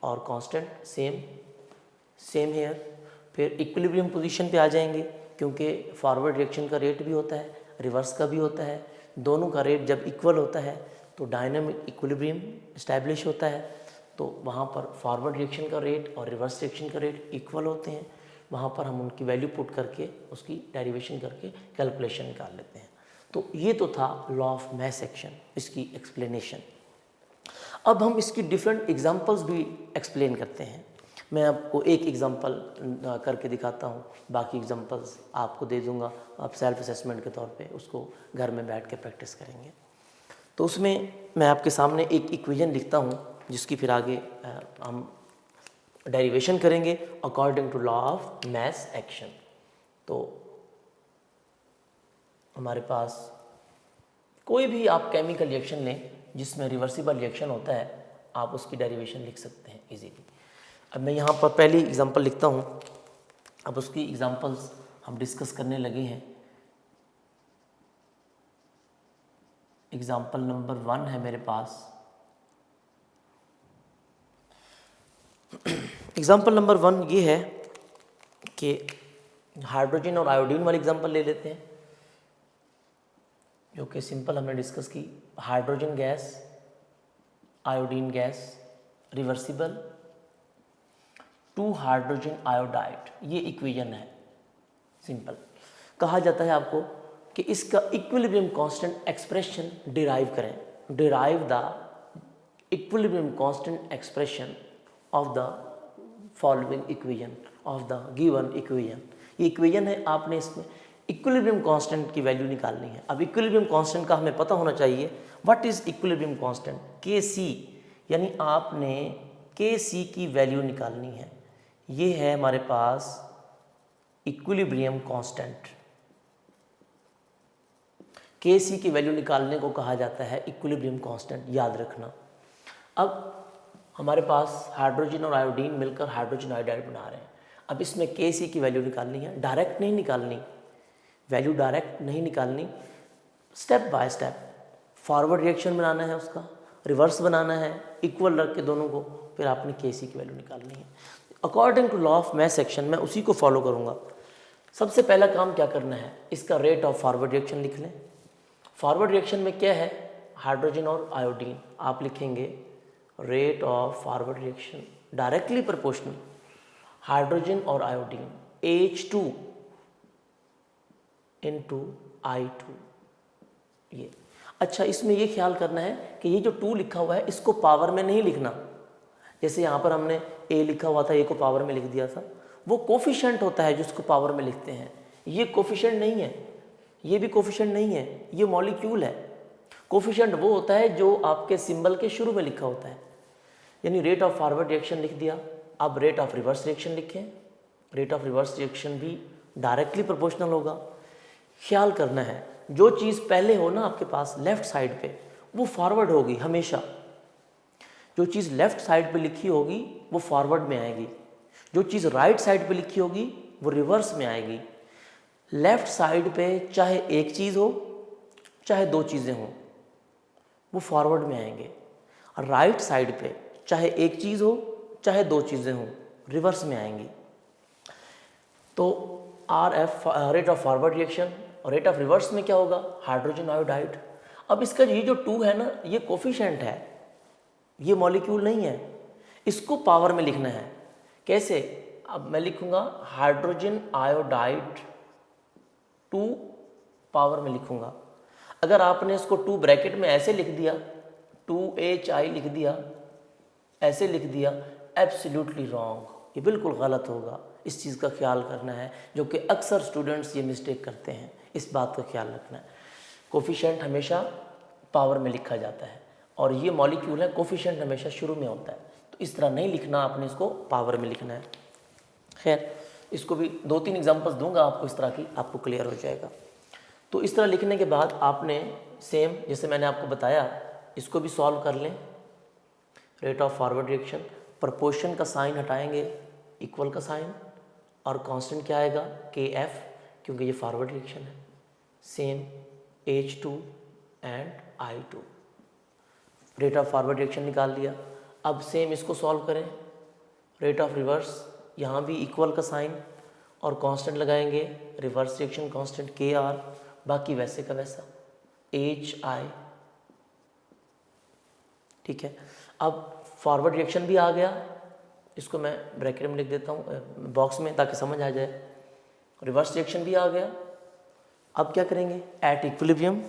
और कांस्टेंट सेम हेयर। फिर इक्विलिब्रियम पोजीशन पे आ जाएंगे, क्योंकि फॉरवर्ड रिएक्शन का रेट भी होता है, रिवर्स का भी होता है। दोनों का रेट जब इक्वल होता है तो डायनामिक इक्विलिब्रियम इस्टेब्लिश होता है। तो वहाँ पर फॉरवर्ड रिएक्शन का रेट और रिवर्स रिएक्शन का रेट इक्वल होते हैं। वहाँ पर हम उनकी वैल्यू पुट करके उसकी डेरिवेशन करके कैलकुलेशन निकाल लेते हैं। तो ये तो था लॉ ऑफ मास एक्शन, इसकी एक्सप्लेनेशन। अब हम इसकी डिफरेंट एग्जांपल्स भी एक्सप्लेन करते हैं। मैं आपको एक एग्जांपल करके दिखाता हूँ, बाकी एग्जांपल्स आपको दे दूँगा, आप सेल्फ असेसमेंट के तौर पे उसको घर में बैठ के प्रैक्टिस करेंगे। तो उसमें मैं आपके सामने एक इक्वेशन लिखता हूँ, जिसकी फिर आगे हम डेरिवेशन करेंगे according to law of mass action. तो हमारे पास कोई भी आप केमिकल रिएक्शन लें जिसमें रिवर्सिबल रिएक्शन होता है, आप उसकी डेरिवेशन लिख सकते हैं इजीली। अब मैं यहाँ पर पहली एग्जांपल लिखता हूँ। अब उसकी एग्जांपल्स हम डिस्कस करने लगे हैं। एग्जांपल नंबर 1 है मेरे पास। एग्जांपल नंबर 1 ये है कि हाइड्रोजन और आयोडीन वाली एग्जांपल ले लेते हैं, जो कि सिंपल हमने डिस्कस की। Hydrogen gas, iodine gas, reversible, 2 hydrogen iodide, ये इक्वेशन है सिंपल। कहा जाता है आपको कि इसका इक्विलिब्रियम कांस्टेंट एक्सप्रेशन डिराइव करें, derive the equilibrium constant expression of the following equation of the given equation. ये इक्वेशन है, आपने इसमें इक्विलिब्रियम कांस्टेंट की वैल्यू निकालनी है। अब इक्विलिब्रियम कांस्टेंट का हमें पता होना चाहिए, व्हाट इज इक्विलिब्रियम कांस्टेंट, के सी, यानी आपने के सी की वैल्यू निकालनी है। ये है हमारे पास इक्विलिब्रियम कांस्टेंट। के सी की वैल्यू निकालने को कहा जाता है इक्विलिब्रियम कांस्टेंट, याद रखना। अब हमारे पास हाइड्रोजन और आयोडीन मिलकर हाइड्रोजन आयोडाइड बना रहे हैं। अब इसमें के सी की वैल्यू निकालनी है, डायरेक्ट नहीं निकालनी, वैल्यू डायरेक्ट नहीं निकालनी, step by step forward reaction बनाना है, उसका रिवर्स बनाना है, इक्वल रख के दोनों को, फिर आपने के सी की वैल्यू निकालनी है। According to law of mass action में उसी को फॉलो करूँगा। सबसे पहला काम क्या करना है, इसका रेट ऑफ फॉरवर्ड रिएक्शन लिख लें। फॉरवर्ड रिएक्शन में क्या है, हाइड्रोजन और आयोडीन, आप लिखेंगे rate of forward reaction directly proportional hydrogen और आयोडीन H2 into I2। ये अच्छा, इसमें ये ख्याल करना है कि ये जो 2 लिखा हुआ है इसको पावर में नहीं लिखना। जैसे यहाँ पर हमने A लिखा हुआ था, A को पावर में लिख दिया था, वो कोफिशिएंट होता है जिसको पावर में लिखते हैं। ये कोफिशिएंट नहीं है, ये भी कोफिशिएंट नहीं है, ये मॉलिक्यूल है। कोफिशिएंट वो होता है जो आपके सिंबल के शुरू में लिखा होता है। यानी रेट ऑफ फॉरवर्ड रिएक्शन लिख दिया। अब रेट ऑफ रिवर्स रिएक्शन लिखें। रेट ऑफ रिवर्स रिएक्शन भी डायरेक्टली प्रोपोर्शनल होगा। ख्याल करना है, जो चीज़ पहले हो ना आपके पास लेफ्ट साइड पे, वो फॉरवर्ड होगी हमेशा। जो चीज़ लेफ्ट साइड पे लिखी होगी वो फॉरवर्ड में आएगी, जो चीज़ राइट साइड पे लिखी होगी वो रिवर्स में आएगी। लेफ्ट साइड पे चाहे एक चीज़ हो चाहे 2 चीज़ें हों, वो फॉरवर्ड में आएंगे। राइट साइड पे चाहे एक चीज़ हो चाहे 2 चीज़ें हों, रिवर्स में आएंगी। तो RF rate of forward reaction, और रेट ऑफ रिवर्स में क्या होगा, हाइड्रोजन आयोडाइड। अब इसका ये जो 2 है ना, ये कोफिशिएंट है, ये मॉलिक्यूल नहीं है। इसको पावर में लिखना है। कैसे, अब मैं लिखूंगा हाइड्रोजन आयोडाइड 2 पावर में लिखूंगा। अगर आपने इसको 2 ब्रैकेट में ऐसे लिख दिया, 2HI लिख दिया, ऐसे लिख दिया, एब्सोल्युटली रॉन्ग, ये बिल्कुल गलत होगा। इस चीज़ का ख्याल करना है, जो कि अक्सर स्टूडेंट्स ये मिस्टेक करते हैं। इस बात का ख्याल रखना है। कोफिशिएंट हमेशा पावर में लिखा जाता है, और ये मॉलिक्यूल है, कोफिशिएंट हमेशा शुरू में होता है। तो इस तरह नहीं लिखना, आपने इसको पावर में लिखना है। खैर, इसको भी 2-3 एग्जांपल्स दूंगा आपको इस तरह की, आपको क्लियर हो जाएगा। तो इस तरह लिखने के बाद आपने सेम जैसे मैंने आपको बताया, इसको भी सॉल्व कर लें। Rate of forward reaction, proportion का साइन हटाएंगे, इक्वल का साइन, और कांस्टेंट क्या आएगा, KF, क्योंकि ये फॉरवर्ड रिएक्शन है। Same H2 and I2, rate of forward reaction निकाल लिया। अब सेम इसको सॉल्व करें। रेट ऑफ रिवर्स, यहाँ भी इक्वल का साइन और कांस्टेंट लगाएंगे, रिवर्स रिएक्शन कांस्टेंट KR, बाकी वैसे का वैसा HI। ठीक है, अब फॉरवर्ड रिएक्शन भी आ गया, इसको मैं ब्रैकेट में लिख देता हूँ बॉक्स में ताकि समझ आ जाए। रिवर्स रिएक्शन भी आ गया। अब क्या करेंगे, एट इक्विलिब्रियम,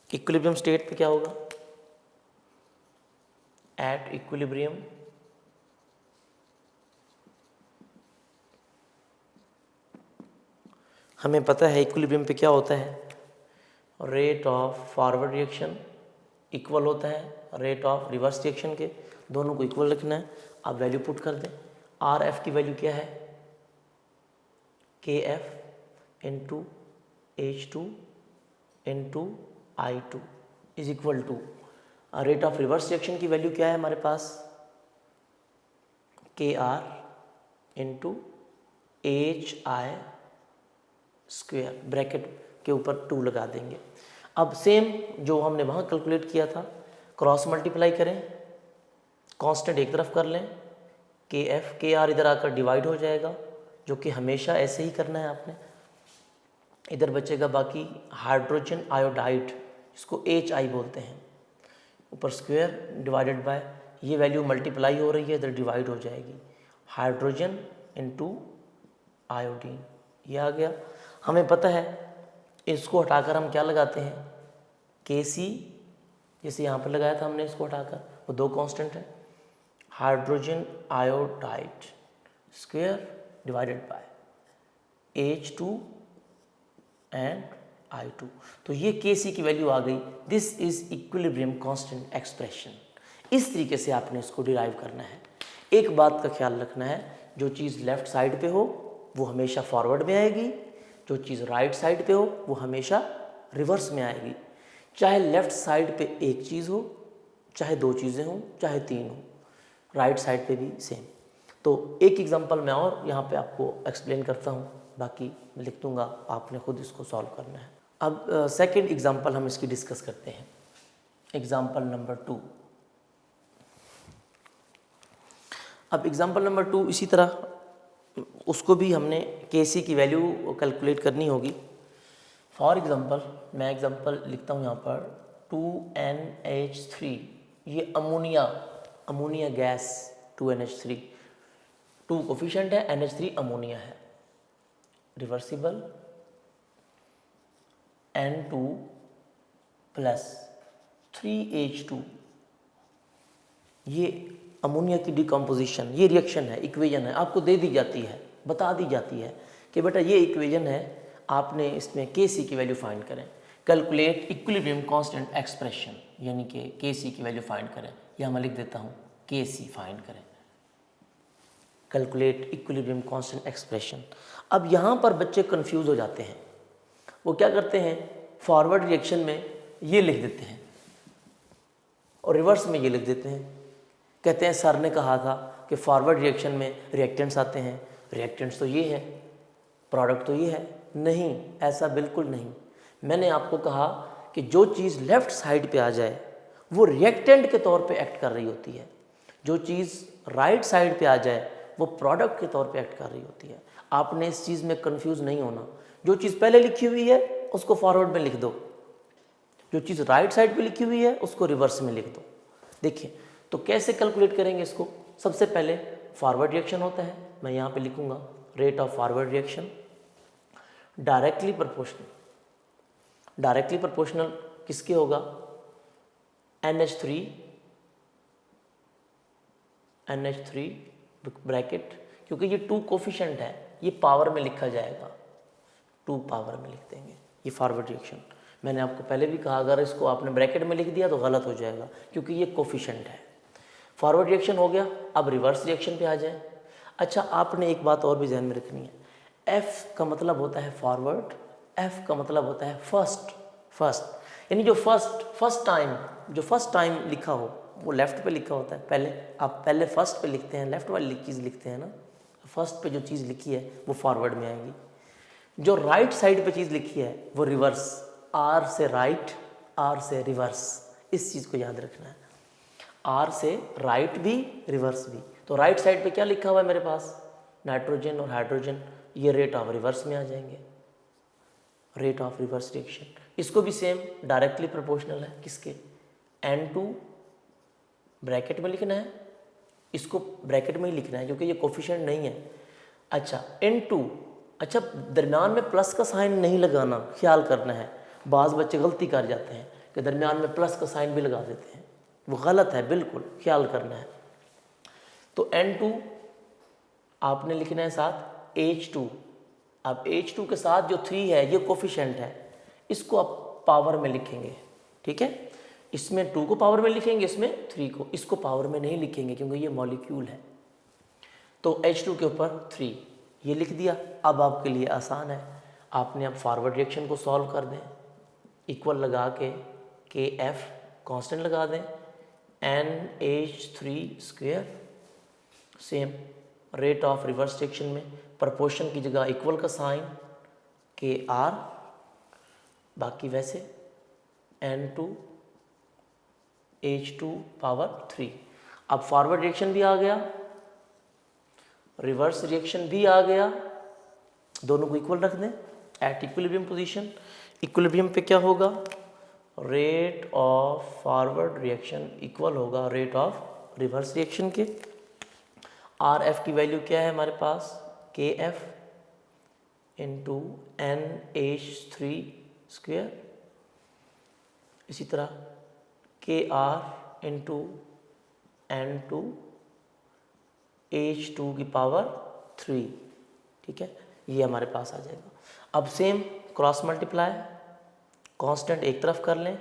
इक्विलिब्रियम स्टेट पे क्या होगा, एट इक्विलिब्रियम हमें पता है इक्विलिब्रियम पे क्या होता है, rate of forward reaction equal होता है रेट ऑफ रिवर्स रिएक्शन के, दोनों को इक्वल रखना है। आप वैल्यू पुट कर दें। RF की वैल्यू क्या है, KF into H2 into I2 is equal to, rate of reverse reaction की वैल्यू क्या है हमारे पास, KR into HI square, bracket के ऊपर 2 लगा देंगे। अब सेम जो हमने वहाँ कैलकुलेट किया था, क्रॉस मल्टीप्लाई करें, कांस्टेंट एक तरफ कर लें, KF KR इधर आकर डिवाइड हो जाएगा, जो कि हमेशा ऐसे ही करना है आपने। इधर बचेगा बाकी हाइड्रोजन आयोडाइड, इसको HI बोलते हैं, ऊपर स्क्वायर डिवाइडेड बाय, ये वैल्यू मल्टीप्लाई हो रही है, इधर डिवाइड हो जाएगी, हाइड्रोजन इनटू आयोडीन, ये आ गया। हमें पता है इसको हटाकर हम क्या लगाते हैं, Kc, जैसे यहाँ पर लगाया था हमने, इसको हटाकर वो दो कांस्टेंट है, hydrogen iodide square divided by H2 and I2, तो ये Kc की वैल्यू आ गई। This is equilibrium constant expression. इस तरीके से आपने इसको डिराइव करना है। एक बात का ख्याल रखना है, जो चीज़ लेफ्ट साइड पे हो वो हमेशा फॉरवर्ड में आएगी, जो चीज़ राइट साइड पे हो वो हमेशा रिवर्स में आएगी। चाहे लेफ्ट साइड पे एक चीज़ हो, चाहे दो चीज़ें हों, चाहे तीन हो, राइट साइड पे भी सेम। तो एक एग्जांपल मैं और यहाँ पे आपको एक्सप्लेन करता हूँ, बाकी मैं लिख दूँगा, आपने खुद इसको सॉल्व करना है। अब सेकंड एग्जांपल हम इसकी डिस्कस करते हैं, एग्जांपल नंबर 2। अब एग्जांपल नंबर 2 इसी तरह उसको भी हमने Kc की वैल्यू कैलकुलेट करनी होगी। फॉर एग्जांपल मैं एग्जांपल लिखता हूँ यहाँ पर 2NH3, ये अमोनिया गैस 2NH3, 2 कोफिशिएंट है, NH3 अमोनिया है, रिवर्सिबल N2 प्लस 3H2, ये अमोनिया की डिकम्पोजिशन, ये रिएक्शन है, इक्वेशन है, आपको दे दी जाती है, बता दी जाती है कि बेटा ये इक्वेशन है, आपने इसमें Kc की वैल्यू फाइंड करें, कैलकुलेट इक्विलिब्रियम कांस्टेंट एक्सप्रेशन, यानी कि Kc की वैल्यू फाइंड करें, या मैं लिख देता हूँ Kc फाइंड करें, कैलकुलेट इक्विलिब्रियम कांस्टेंट एक्सप्रेशन। अब यहाँ पर बच्चे कंफ्यूज हो जाते हैं, वो क्या करते हैं, फॉरवर्ड रिएक्शन में ये लिख देते हैं और रिवर्स में ये लिख देते हैं। कहते हैं सर ने कहा था कि फॉरवर्ड रिएक्शन में रिएक्टेंट्स आते हैं, रिएक्टेंट्स तो ये है, प्रोडक्ट तो ये है। नहीं, ऐसा बिल्कुल नहीं। मैंने आपको कहा कि जो चीज़ लेफ्ट साइड पे आ जाए वो रिएक्टेंट के तौर पे एक्ट कर रही होती है, जो चीज़ राइट साइड पे आ जाए वो प्रोडक्ट के तौर पे एक्ट कर रही होती है। आपने इस चीज़ में कंफ्यूज नहीं होना। जो चीज़ पहले लिखी हुई है उसको फॉरवर्ड में लिख दो, जो चीज़ राइट साइड पे लिखी हुई है उसको रिवर्स में लिख दो। देखिए तो कैसे कैलकुलेट करेंगे इसको। सबसे पहले फॉरवर्ड रिएक्शन होता है, मैं यहाँ पे लिखूँगा rate of forward reaction directly proportional किसके होगा, NH3 ब्रैकेट, क्योंकि ये 2 कोफिशिएंट है, ये पावर में लिखा जाएगा, 2 पावर में लिख देंगे। ये फॉरवर्ड रिएक्शन मैंने आपको पहले भी कहा, अगर इसको आपने ब्रैकेट में लिख दिया तो गलत हो जाएगा, क्योंकि ये कोफिशिएंट है। फॉरवर्ड रिएक्शन हो गया, अब रिवर्स रिएक्शन पे आ जाए। अच्छा, आपने एक बात और भी ध्यान में रखनी है, F का मतलब होता है फॉरवर्ड, F का मतलब होता है फर्स्ट, यानी जो फर्स्ट टाइम लिखा हो वो लेफ्ट पे लिखा होता है। पहले फर्स्ट पे लिखते हैं, लेफ्ट वाली चीज़ लिखते हैं ना, फर्स्ट पे जो चीज़ लिखी है वो फॉरवर्ड में आएगी। जो राइट साइड पे चीज़ लिखी है वो रिवर्स, R से राइट, R से रिवर्स, इस चीज़ को याद रखना है। R से राइट भी, रिवर्स भी। तो राइट साइड पे क्या लिखा हुआ है मेरे पास, नाइट्रोजन और हाइड्रोजन, ये रेट ऑफ रिवर्स में आ जाएंगे, रेट ऑफ रिवर्स रिएक्शन। इसको भी सेम डायरेक्टली प्रोपोर्शनल है, किसके, N2 ब्रैकेट में लिखना है, इसको ब्रैकेट में ही लिखना है क्योंकि ये कोफिशिएंट नहीं है। अच्छा, N2, अच्छा दरमियान में प्लस का साइन नहीं लगाना, ख्याल करना है। बाज़ बच्चे गलती कर जाते हैं कि दरमियान में प्लस का साइन भी लगा देते हैं, वो गलत है, बिल्कुल ख्याल करना है। तो N2 आपने लिखना है साथ H2। अब H2 के साथ जो 3 है ये कोफिशिएंट है, इसको आप पावर में लिखेंगे, ठीक है। इसमें 2 को पावर में लिखेंगे, इसमें 3 को, इसको पावर में नहीं लिखेंगे क्योंकि ये मॉलिक्यूल है। तो H2 के ऊपर 3 ये लिख दिया। अब आपके लिए आसान है, आपने अब फॉरवर्ड रिएक्शन को सॉल्व कर दें, इक्वल लगा के KF कांस्टेंट लगा दें, NH3 square, same rate of reverse reaction में प्रोपोर्शन की जगह इक्वल का साइन KR, बाकी वैसे N2 H2 पावर 3। अब फॉरवर्ड रिएक्शन भी आ गया, रिवर्स रिएक्शन भी आ गया, दोनों को इक्वल रख दें एट इक्विलिब्रियम पोजीशन। इक्विलिब्रियम पे क्या होगा, rate of forward reaction equal होगा रेट ऑफ रिवर्स रिएक्शन के। आर एफ की वैल्यू क्या है हमारे पास, K F into NH3 square, इसी तरह के आर इंटू N2 H2 की पावर 3, ठीक है, ये हमारे पास आ जाएगा। अब सेम क्रॉस मल्टीप्लाई, कांस्टेंट एक तरफ कर लें,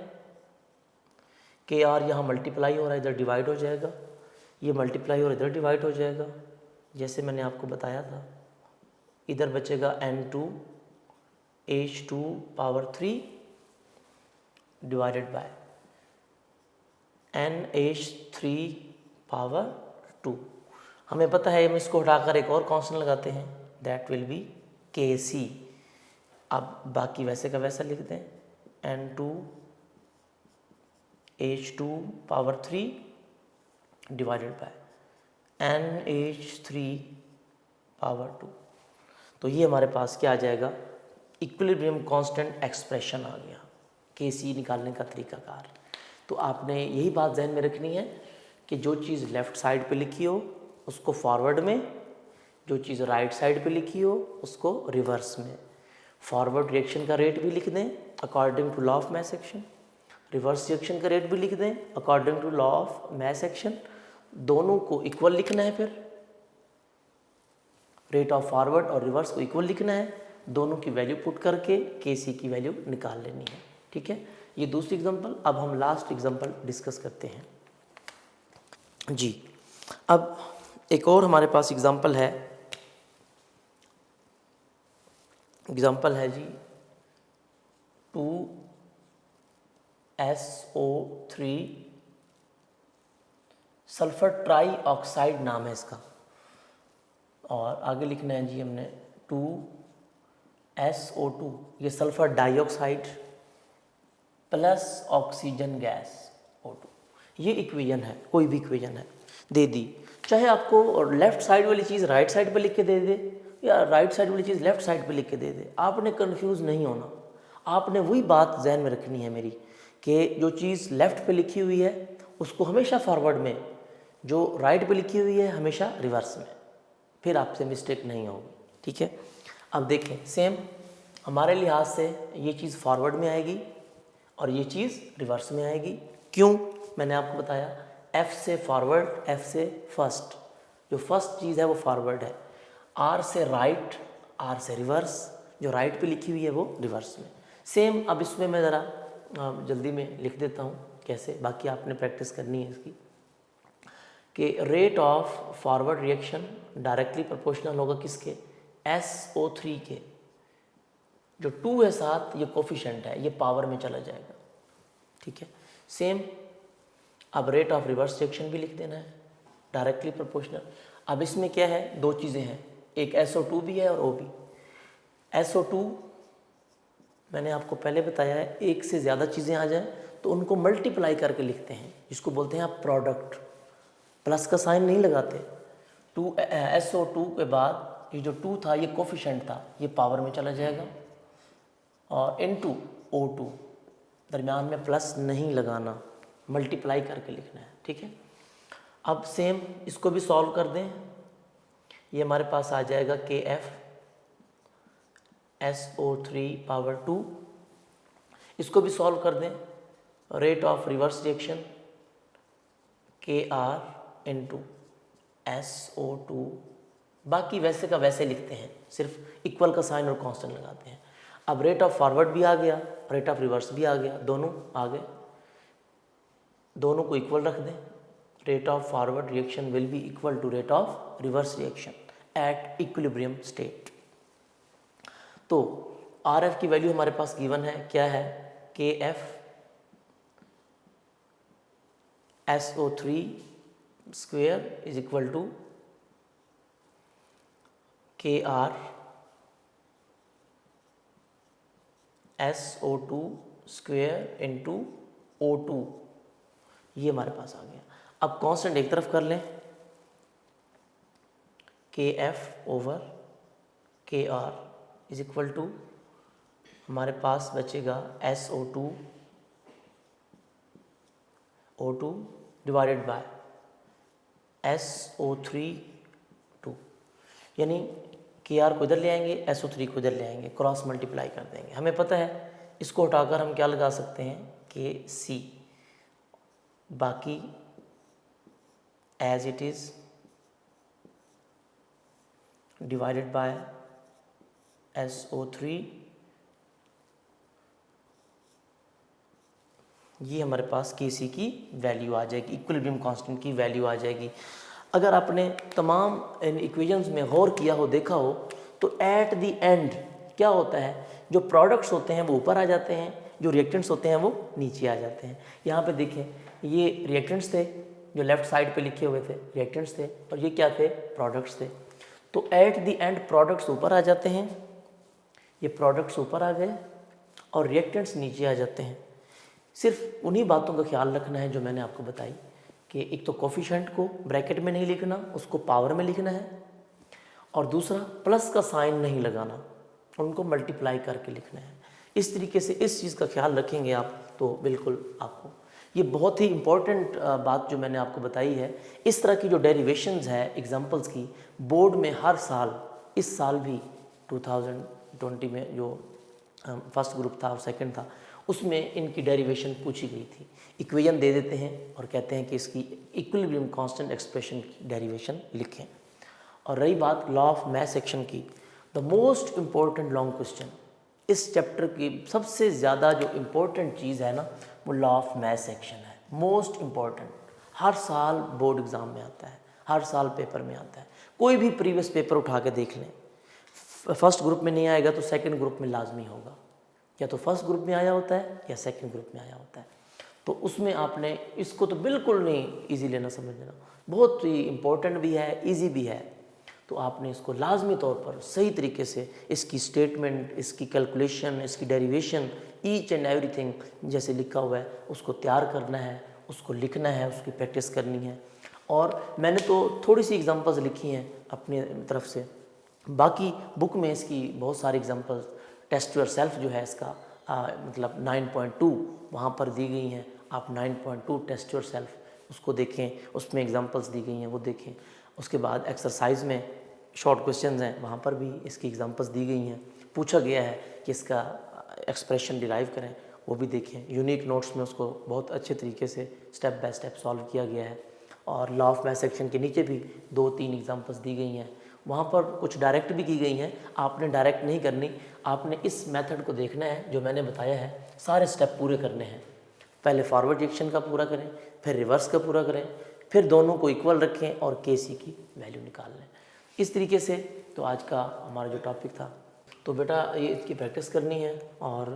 के आर यहाँ मल्टीप्लाई हो रहा है, इधर डिवाइड हो जाएगा, ये मल्टीप्लाई और इधर डिवाइड हो जाएगा जैसे मैंने आपको बताया था। इधर बचेगा N2 H2 power 3 divided by NH3 power 2। हमें पता है, हम इसको हटाकर एक और कांस्टेंट लगाते हैं, दैट विल बी KC। अब बाकी वैसे का वैसा लिख दें, N2 H2 power 3 divided by NH3 power 2। तो ये हमारे पास क्या आ जाएगा, इक्विलिब्रियम कांस्टेंट एक्सप्रेशन आ गया, KC निकालने का तरीकाकार। तो आपने यही बात ध्यान में रखनी है कि जो चीज़ लेफ़्ट साइड पे लिखी हो उसको फॉरवर्ड में, जो चीज़ राइट साइड पे लिखी हो उसको रिवर्स में। फॉरवर्ड रिएक्शन का रेट भी लिख दें according to law of mass action, reverse reaction का रेट भी लिख दें according to law of mass action. दोनों को इक्वल लिखना है, फिर रेट ऑफ फॉरवर्ड और रिवर्स को इक्वल लिखना है, दोनों की वैल्यू पुट करके KC की वैल्यू निकाल लेनी है, ठीक है। ये दूसरी एग्जांपल। अब हम लास्ट एग्जांपल डिस्कस करते हैं जी। अब एक और हमारे पास एग्जांपल है जी 2SO3 सल्फर ट्राई ऑक्साइड नाम है इसका, और आगे लिखना है जी हमने 2SO2, ये sulphur dioxide plus oxygen gas O2। ये इक्वेशन है, कोई भी इक्वेशन है दे दी, चाहे आपको लेफ्ट साइड वाली चीज़ राइट साइड पे लिख के दे दे या राइट साइड वाली चीज़ लेफ्ट साइड पे लिख के दे दे, आपने कंफ्यूज नहीं होना। आपने वही बात ध्यान में रखनी है मेरी कि जो चीज़ लेफ्ट पे लिखी हुई है उसको हमेशा फॉरवर्ड में, जो राइट पे लिखी हुई है हमेशा रिवर्स में, फिर आपसे मिस्टेक नहीं होगी, ठीक है। अब देखें, सेम हमारे लिहाज से ये चीज़ फॉरवर्ड में आएगी और ये चीज़ रिवर्स में आएगी। क्यों, मैंने आपको बताया, F से फॉरवर्ड, F से फर्स्ट, जो फर्स्ट चीज़ है वो फॉरवर्ड है, R से राइट, R से रिवर्स, जो राइट पे लिखी हुई है वो रिवर्स में। सेम अब इसमें मैं ज़रा जल्दी में लिख देता हूँ कैसे, बाकी आपने प्रैक्टिस करनी है इसकी, कि rate of forward reaction directly proportional होगा किसके, SO3 के, जो 2 है साथ, ये कोफिशिएंट है, ये पावर में चला जाएगा, ठीक है। सेम अब रेट ऑफ रिवर्स रिएक्शन भी लिख देना है डायरेक्टली प्रोपोर्शनल। अब इसमें क्या है, दो चीज़ें हैं, एक SO2 भी है और O भी। SO2 मैंने आपको पहले बताया है, एक से ज़्यादा चीज़ें आ जाएं तो उनको मल्टीप्लाई करके लिखते हैं, जिसको बोलते हैं आप प्रोडक्ट, प्लस का साइन नहीं लगाते। SO2 के बाद ये जो 2 था ये कोफिशिएंट था, ये पावर में चला जाएगा, और इनटू O2, दरमियान में प्लस नहीं लगाना, मल्टीप्लाई करके लिखना है, ठीक है। अब सेम इसको भी सॉल्व कर दें, ये हमारे पास आ जाएगा KF SO3 पावर 2। इसको भी सॉल्व कर दें, rate of reverse reaction KR into SO2, बाकी वैसे का वैसे लिखते हैं, सिर्फ इक्वल का साइन और कांस्टेंट लगाते हैं। अब रेट ऑफ फॉरवर्ड भी आ गया, रेट ऑफ रिवर्स भी आ गया, दोनों आ गए, दोनों को इक्वल रख दें, rate of forward reaction will be equal to rate of reverse reaction at equilibrium state. तो RF की वैल्यू हमारे पास गिवन है, क्या है, KF SO3 square is equal to KR SO2 square into O2, ये हमारे पास आ गया। अब कांस्टेंट एक तरफ कर लें, KF over KR is equal to हमारे पास बचेगा SO2 O2 divided by SO3 2, यानी KR को इधर ले आएंगे, SO3 को इधर ले आएंगे, क्रॉस मल्टीप्लाई कर देंगे। हमें पता है इसको हटाकर हम क्या लगा सकते हैं KC, बाकी as it is divided by SO3, ये हमारे पास KC की वैल्यू आ जाएगी, इक्विलिब्रियम कांस्टेंट की वैल्यू आ जाएगी। अगर आपने तमाम इन इक्वेशंस में गौर किया हो, देखा हो, तो एट द एंड क्या होता है, जो प्रोडक्ट्स होते हैं वो ऊपर आ जाते हैं, जो रिएक्टेंट्स होते हैं वो नीचे आ जाते हैं। यहाँ पे देखें, ये रिएक्टेंट्स थे जो लेफ्ट साइड पे लिखे हुए थे, रिएक्टेंट्स थे, और ये क्या थे, प्रोडक्ट्स थे। तो एट द एंड प्रोडक्ट्स ऊपर आ जाते हैं, ये प्रोडक्ट्स ऊपर आ गए और रिएक्टेंट्स नीचे आ जाते हैं। सिर्फ उन्हीं बातों का ख्याल रखना है जो मैंने आपको बताई, कि एक तो कोफिशिएंट को ब्रैकेट में नहीं लिखना, उसको पावर में लिखना है, और दूसरा प्लस का साइन नहीं लगाना, उनको मल्टीप्लाई करके लिखना है। इस तरीके से इस चीज़ का ख्याल रखेंगे आप तो बिल्कुल आपको, ये बहुत ही इम्पॉर्टेंट बात जो मैंने आपको बताई है। इस तरह की जो डेरिवेशंस है एग्जांपल्स की, बोर्ड में हर साल, इस साल भी 2020 में जो फर्स्ट ग्रुप था और सेकंड था, उसमें इनकी डेरिवेशन पूछी गई थी। इक्वेशन दे देते हैं और कहते हैं कि इसकी इक्विलिब्रियम कांस्टेंट एक्सप्रेशन की डेरिवेशन लिखें। और रही बात लॉ ऑफ मैथ सेक्शन की, the most important long question, इस चैप्टर की सबसे ज़्यादा जो इम्पोर्टेंट चीज़ है ना, वो लॉ ऑफ मैथ सेक्शन है। मोस्ट इम्पॉर्टेंट, हर साल बोर्ड एग्ज़ाम में आता है, हर साल पेपर में आता है। कोई भी प्रीवियस पेपर उठा के देख लें, फर्स्ट ग्रुप में नहीं आएगा तो सेकंड ग्रुप में लाजमी होगा, या तो फर्स्ट ग्रुप में आया होता है या सेकंड ग्रुप में आया होता है। तो उसमें आपने इसको तो बिल्कुल नहीं इजी लेना, समझना, बहुत ही इम्पोर्टेंट भी है, इजी भी है। तो आपने इसको लाजमी तौर पर सही तरीके से इसकी स्टेटमेंट, इसकी कैलकुलेशन, इसकी डेरिवेशन, ईच एंड एवरीथिंग जैसे लिखा हुआ है उसको तैयार करना है, उसको लिखना है, उसकी प्रैक्टिस करनी है। और मैंने तो थोड़ी सी एग्जांपल्स लिखी हैं अपनी तरफ से, बाकी बुक में इसकी बहुत सारी एग्जांपल्स, टेस्ट योर सेल्फ जो है इसका मतलब 9.2 वहाँ पर दी गई हैं। आप 9.2 टेस्ट योर सेल्फ उसको देखें, उसमें एग्जांपल्स दी गई हैं वो देखें। उसके बाद एक्सरसाइज में शॉर्ट क्वेश्चंस हैं, वहाँ पर भी इसकी एग्जांपल्स दी गई हैं, पूछा गया है कि इसका एक्सप्रेशन डिराइव करें, वो भी देखें। यूनिक नोट्स में उसको बहुत अच्छे तरीके से स्टेप बाय स्टेप सॉल्व किया गया है। और लॉ ऑफ मैथ सेक्शन के नीचे भी 2-3 एग्जांपल्स दी गई हैं, वहाँ पर कुछ डायरेक्ट भी की गई हैं। आपने डायरेक्ट नहीं करनी, आपने इस मेथड को देखना है जो मैंने बताया है, सारे स्टेप पूरे करने हैं। पहले फॉरवर्ड रिएक्शन का पूरा करें, फिर रिवर्स का पूरा करें, फिर दोनों को इक्वल रखें और KC की वैल्यू निकाल लें। इस तरीके से तो आज का हमारा जो टॉपिक था, तो बेटा ये इसकी प्रैक्टिस करनी है। और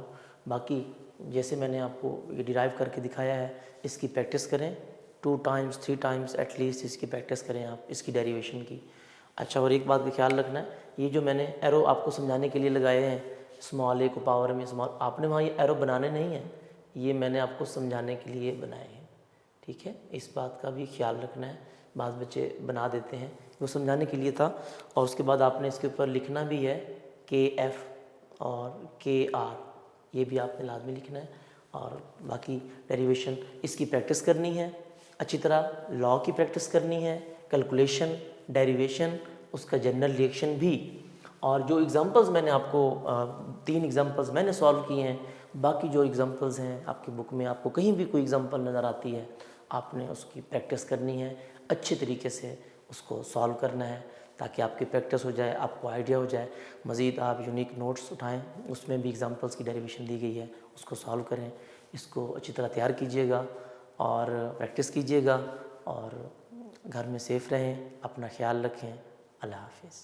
बाकी जैसे मैंने आपको ये डिराइव करके दिखाया है, इसकी प्रैक्टिस करें, 2 टाइम्स 3 टाइम्स एटलीस्ट इसकी प्रैक्टिस करें आप, इसकी डेरिवेशन की। अच्छा, और एक बात का ख्याल रखना है, ये जो मैंने एरो आपको समझाने के लिए लगाए हैं, स्मॉल a को पावर में स्मॉल, आपने वहाँ ये एरो बनाने नहीं हैं, ये मैंने आपको समझाने के लिए बनाए हैं, ठीक है। इस बात का भी ख्याल रखना है, बाद बच्चे बना देते हैं, वो समझाने के लिए था। और उसके बाद आपने इसके ऊपर लिखना भी है KF और KR, ये भी आपने लाजमी लिखना है। और बाकी डेरिवेशन इसकी प्रैक्टिस करनी है अच्छी तरह, लॉ की प्रैक्टिस करनी है, कैलकुलेशन, डेरिवेशन, उसका जनरल रिएक्शन भी। और जो एग्जांपल्स मैंने आपको 3 एग्जांपल्स मैंने सॉल्व किए हैं, बाकी जो एग्जांपल्स हैं आपकी बुक में, आपको कहीं भी कोई एग्जांपल नज़र आती है, आपने उसकी प्रैक्टिस करनी है, अच्छे तरीके से उसको सॉल्व करना है, ताकि आपकी प्रैक्टिस हो जाए, आपको आइडिया हो जाए। मज़ीद आप यूनिक नोट्स उठाएं, उसमें भी एग्जांपल्स की डेरिवेशन दी गई है, उसको सॉल्व करें, इसको अच्छी तरह तैयार कीजिएगा और प्रैक्टिस कीजिएगा। और घर में सेफ़ रहें, अपना ख्याल रखें। अल्लाह हाफिज़।